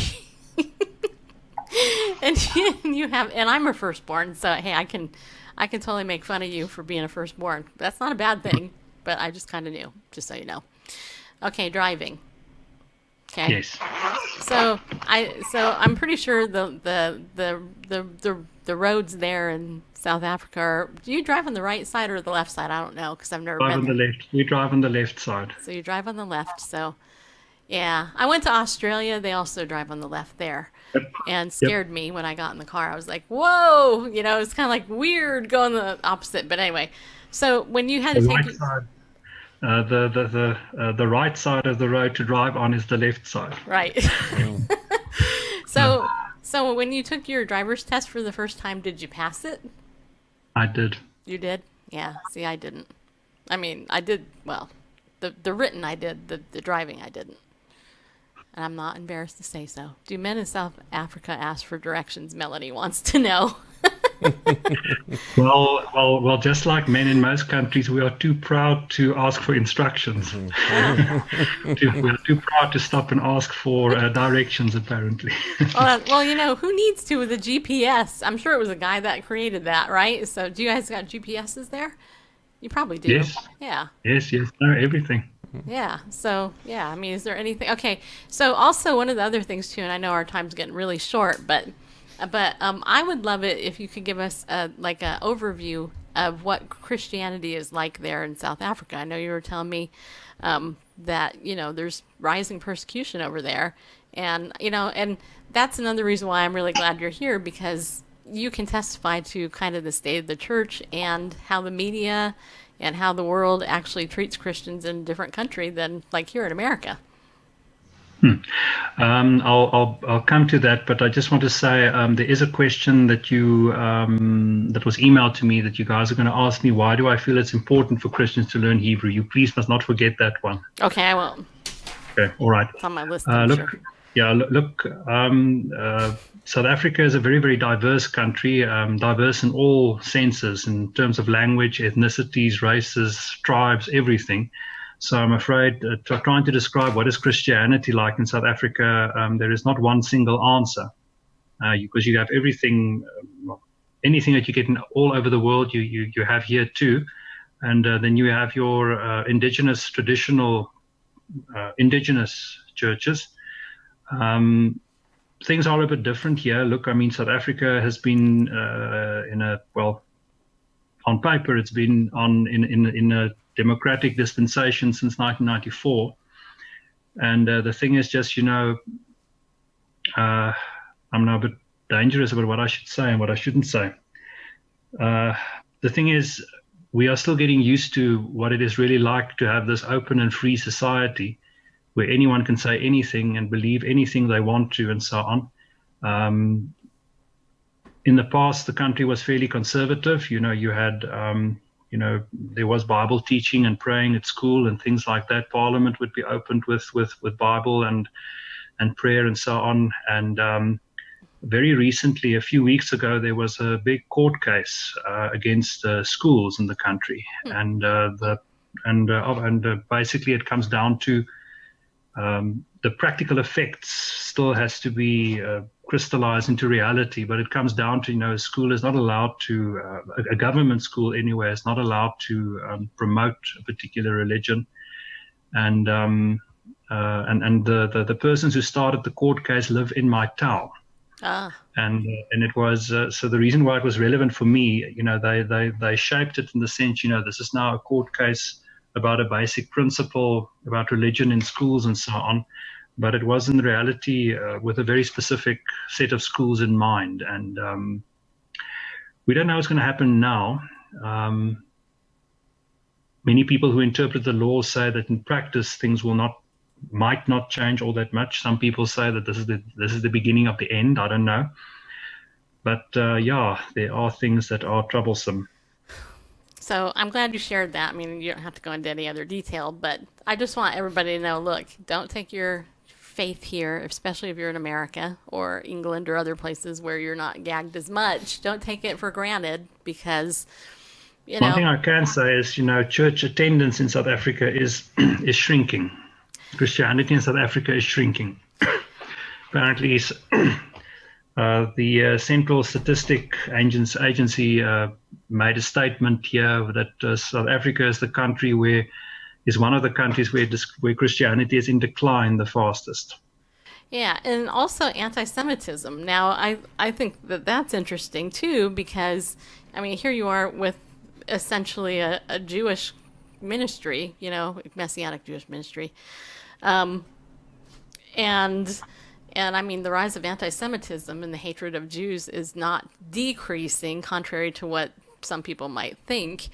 and I'm a firstborn, so hey, I can totally make fun of you for being a firstborn. That's not a bad thing, but I just kind of knew, just so you know. Okay, driving. Okay. Yes. So I'm pretty sure the roads there in South Africa do you drive on the right side or the left side? I don't know because I've never been there. We drive on the left side. So you drive on the left. So yeah, I went to Australia. They also drive on the left there, and scared me when I got in the car. I was like, whoa, it's kind of like weird going the opposite. But anyway, so when you had to take the right side of the road to drive on is the left side. Right. So when you took your driver's test for the first time, did you pass it? I did. You did? Yeah. See, I didn't. I mean, I did. Well, the written I did. The driving I didn't. And I'm not embarrassed to say so. Do men in South Africa ask for directions? Melanie wants to know. Well, just like men in most countries, we are too proud to ask for instructions. We are too proud to stop and ask for directions, apparently. Well, who needs to with a GPS? I'm sure it was a guy that created that, right? So do you guys got GPSs there? You probably do. Yes. Yeah. Yes, no, everything. Yeah. So, yeah, I mean, is there anything? Okay. So also one of the other things too, and I know our time's getting really short, but I would love it if you could give us an overview of what Christianity is like there in South Africa. I know you were telling me that there's rising persecution over there, and that's another reason why I'm really glad you're here, because you can testify to kind of the state of the church and how the media and how the world actually treats Christians in a different country than like here in America. I'll come to that, but I just want to say there is a question that you that was emailed to me that you guys are going to ask me. Why do I feel it's important for Christians to learn Hebrew? You please must not forget that one. Okay, I won't. Okay, all right. It's on my list. South Africa is a very, very diverse country, diverse in all senses in terms of language, ethnicities, races, tribes, everything. So I'm afraid trying to describe what is Christianity like in South Africa, there is not one single answer, because you have everything, anything that you get in all over the world, you have here too, and then you have your indigenous traditional indigenous churches. Things are a bit different here. Look, I mean, South Africa has been on paper, it's been in a democratic dispensation since 1994, and the thing is just, I'm now a bit dangerous about what I should say and what I shouldn't say. The thing is, we are still getting used to what it is really like to have this open and free society where anyone can say anything and believe anything they want to, and so on. In the past, the country was fairly conservative. You had there was Bible teaching and praying at school and things like that. Parliament would be opened with Bible and prayer and so on. And very recently, a few weeks ago, there was a big court case against schools in the country, and basically it comes down to the practical effects still has to be crystallized into reality, but it comes down to, a school is not allowed to, a government school anyway, is not allowed to promote a particular religion. And and the persons who started the court case live in my town. And it was so the reason why it was relevant for me, they shaped it in the sense, this is now a court case about a basic principle about religion in schools and so on, but it was in reality with a very specific set of schools in mind. And we don't know what's going to happen now. Many people who interpret the law say that in practice things might not change all that much. Some people say that this is the beginning of the end. I don't know, but there are things that are troublesome. So I'm glad you shared that. I mean, you don't have to go into any other detail, but I just want everybody to know, look, don't take your faith here, especially if you're in America or England or other places where you're not gagged as much. Don't take it for granted, because one thing I can say is, church attendance in South Africa is shrinking. Christianity in South Africa is shrinking. Apparently, the Central Statistic Agency made a statement here that South Africa is one of the countries where Christianity is in decline the fastest. Yeah, and also anti-Semitism. Now, I think that's interesting too, because I mean, here you are with essentially a Jewish ministry, Messianic Jewish ministry. And I mean, the rise of anti-Semitism and the hatred of Jews is not decreasing, contrary to what some people might think,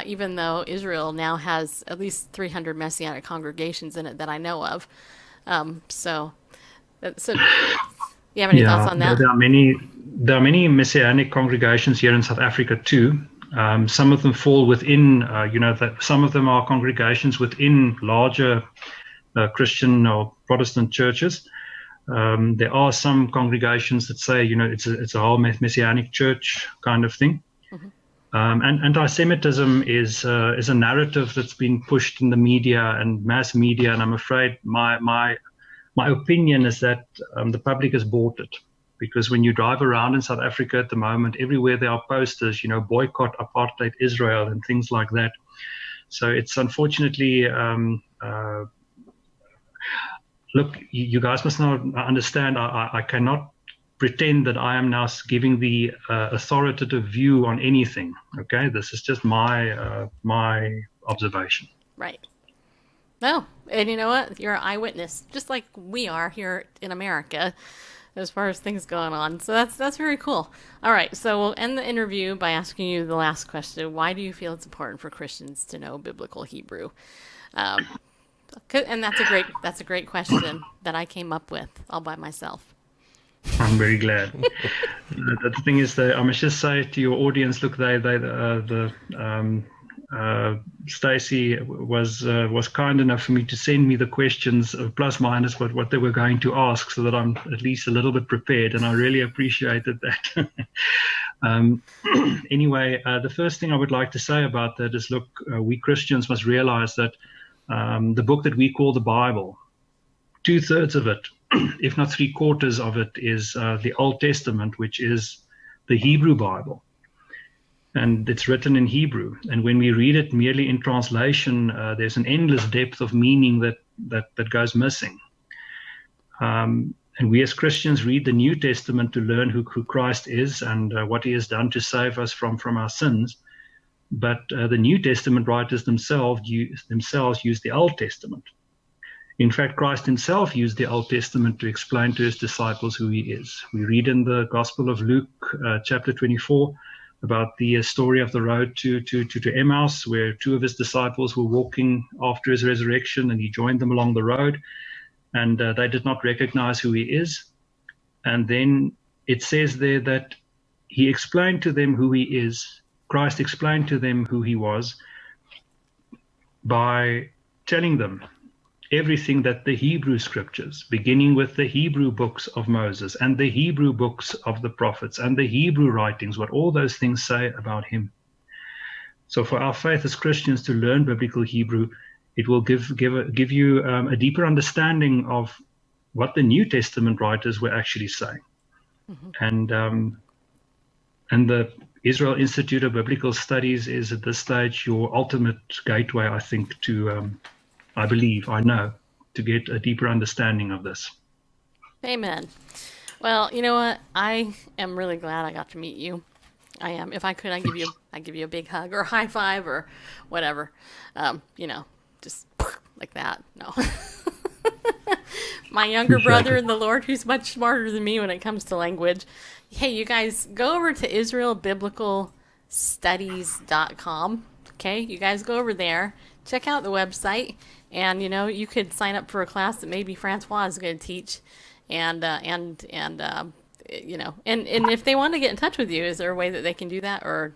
even though Israel now has at least 300 Messianic congregations in it that I know of. So you have any thoughts on that? There are many Messianic congregations here in South Africa too. Some of them fall within, some of them are congregations within larger Christian or Protestant churches. There are some congregations that say, it's a whole Messianic church kind of thing. Mm-hmm. And anti-Semitism is a narrative that's been pushed in the media and mass media, and I'm afraid my opinion is that the public has bought it. Because when you drive around in South Africa at the moment, everywhere there are posters, boycott apartheid Israel and things like that. So it's unfortunately, look, you guys must not understand, I cannot pretend that I am now giving the authoritative view on anything. Okay, this is just my observation. Right. No, and you know what? You're an eyewitness, just like we are here in America, as far as things going on. So that's very cool. All right, so we'll end the interview by asking you the last question. Why do you feel it's important for Christians to know biblical Hebrew? And that's a great question that I came up with all by myself. I'm very glad. The thing is that I must just say to your audience, look, Stacy was kind enough for me to send me the questions plus minus what they were going to ask, so that I'm at least a little bit prepared, and I really appreciated that. Anyway, the first thing I would like to say about that is, look, we Christians must realize that the book that we call the Bible, 2/3 of it, if not 3/4 of it, is the Old Testament, which is the Hebrew Bible. And it's written in Hebrew. And when we read it merely in translation, there's an endless depth of meaning that goes missing. And we as Christians read the New Testament to learn who Christ is and what he has done to save us from our sins. But the New Testament writers themselves use the Old Testament. In fact, Christ himself used the Old Testament to explain to his disciples who he is. We read in the Gospel of Luke, chapter 24, about the story of the road to Emmaus, where two of his disciples were walking after his resurrection, and he joined them along the road, and they did not recognize who he is. And then it says there that he explained to them who he is. Christ explained to them who he was by telling them everything that the Hebrew scriptures, beginning with the Hebrew books of Moses and the Hebrew books of the prophets and the Hebrew writings, what all those things say about him. So for our faith as Christians to learn biblical Hebrew, it will give you a deeper understanding of what the New Testament writers were actually saying. Mm-hmm. And the Israel Institute of Biblical Studies is at this stage your ultimate gateway, I think, to I know, to get a deeper understanding of this. Amen. Well, you know what? I am really glad I got to meet you. I am. If I could, I'd give you a big hug or a high five or whatever. Just like that. No. My younger brother in the Lord, who's much smarter than me when it comes to language. Hey, you guys, go over to IsraelBiblicalStudies.com. Okay, you guys go over there, check out the website, and you could sign up for a class that maybe Francois is going to teach, and if they want to get in touch with you, is there a way that they can do that, or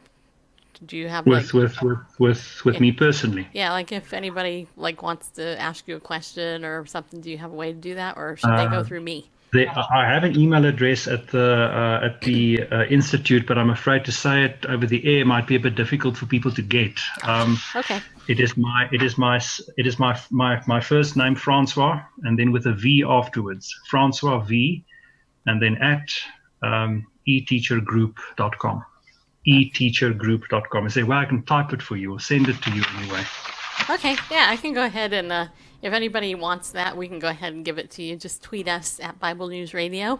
do you have with me personally? Yeah, like if anybody wants to ask you a question or something, do you have a way to do that, or should they go through me? I have an email address at the institute, but I'm afraid to say it over the air might be a bit difficult for people to get. Okay. It is my first name, Francois, and then with a V afterwards, Francois V, and then at eteachergroup.com. eteachergroup.com. I say, well, I can type it for you or send it to you anyway. Okay, yeah, I can go ahead and if anybody wants that, we can go ahead and give it to you. Just tweet us at Bible News Radio.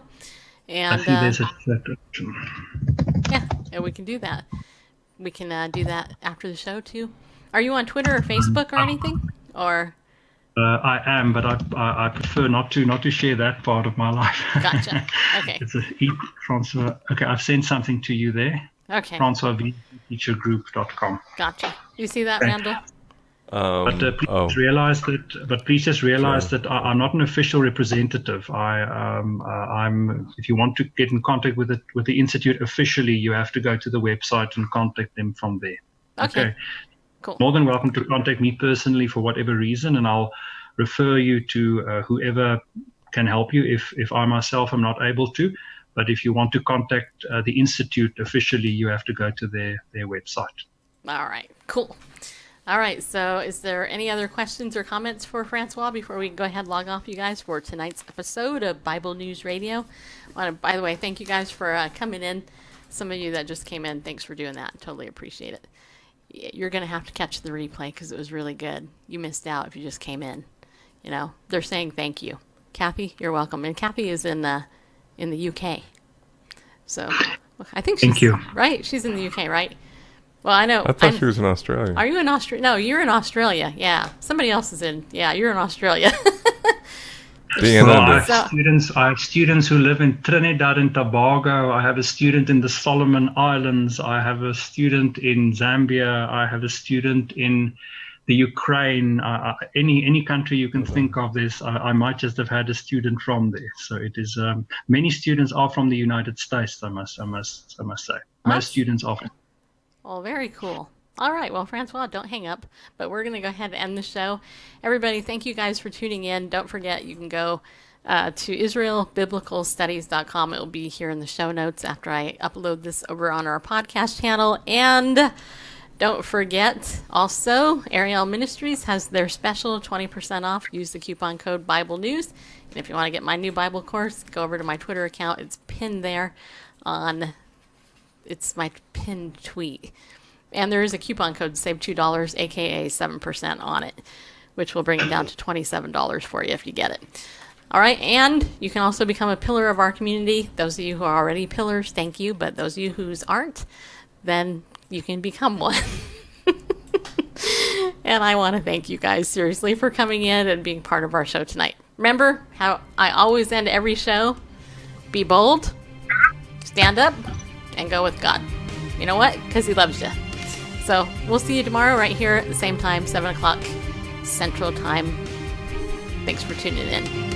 And, I see there's a chat option. Yeah, we can do that. We can do that after the show, too. Are you on Twitter or Facebook or anything? Or I am, but I prefer not to share that part of my life. Gotcha. Okay. It's Francois. Okay, I've sent something to you there. Okay. Francois V, teachergroup.com. Gotcha. You see that, Randall? But please just realize that I'm not an official representative. I'm. If you want to get in contact with the institute officially, you have to go to the website and contact them from there. Okay. Cool. More than welcome to contact me personally for whatever reason, and I'll refer you to whoever can help you if I myself am not able to. But if you want to contact the institute officially, you have to go to their website. All right. Cool. All right. So is there any other questions or comments for Francois before we go ahead and log off, you guys, for tonight's episode of Bible News Radio? I want to, by the way, thank you guys for coming in. Some of you that just came in, thanks for doing that. Totally appreciate it. You're going to have to catch the replay because it was really good. You missed out if you just came in. They're saying thank you. Kathy, you're welcome. And Kathy is in the UK. So I think she's, thank you. Right? She's in the UK, right? Well, I know. I thought she was in Australia. Are you in Australia? No, you're in Australia. Yeah. Somebody else is in. Yeah, you're in Australia. I have students who live in Trinidad and Tobago. I have a student in the Solomon Islands. I have a student in Zambia. I have a student in the Ukraine. Any country you can think of, I might just have had a student from there. So it is. Many students are from the United States. I must say. Most students are. Well, very cool. All right. Well, Francois, don't hang up, but we're going to go ahead and end the show. Everybody, thank you guys for tuning in. Don't forget, you can go to IsraelBiblicalStudies.com. It will be here in the show notes after I upload this over on our podcast channel. And don't forget, also, Ariel Ministries has their special 20% off. Use the coupon code Bible News. And if you want to get my new Bible course, go over to my Twitter account. It's pinned there it's my pinned tweet. And there is a coupon code to save $2, aka 7% on it, which will bring it down to $27 for you if you get it. All right, and you can also become a pillar of our community. Those of you who are already pillars, thank you. But those of you who aren't, then you can become one. And I want to thank you guys seriously for coming in and being part of our show tonight. Remember how I always end every show? Be bold, stand up, and go with God. You know what? Because He loves you. So we'll see you tomorrow right here at the same time, 7 o'clock Central Time. Thanks for tuning in.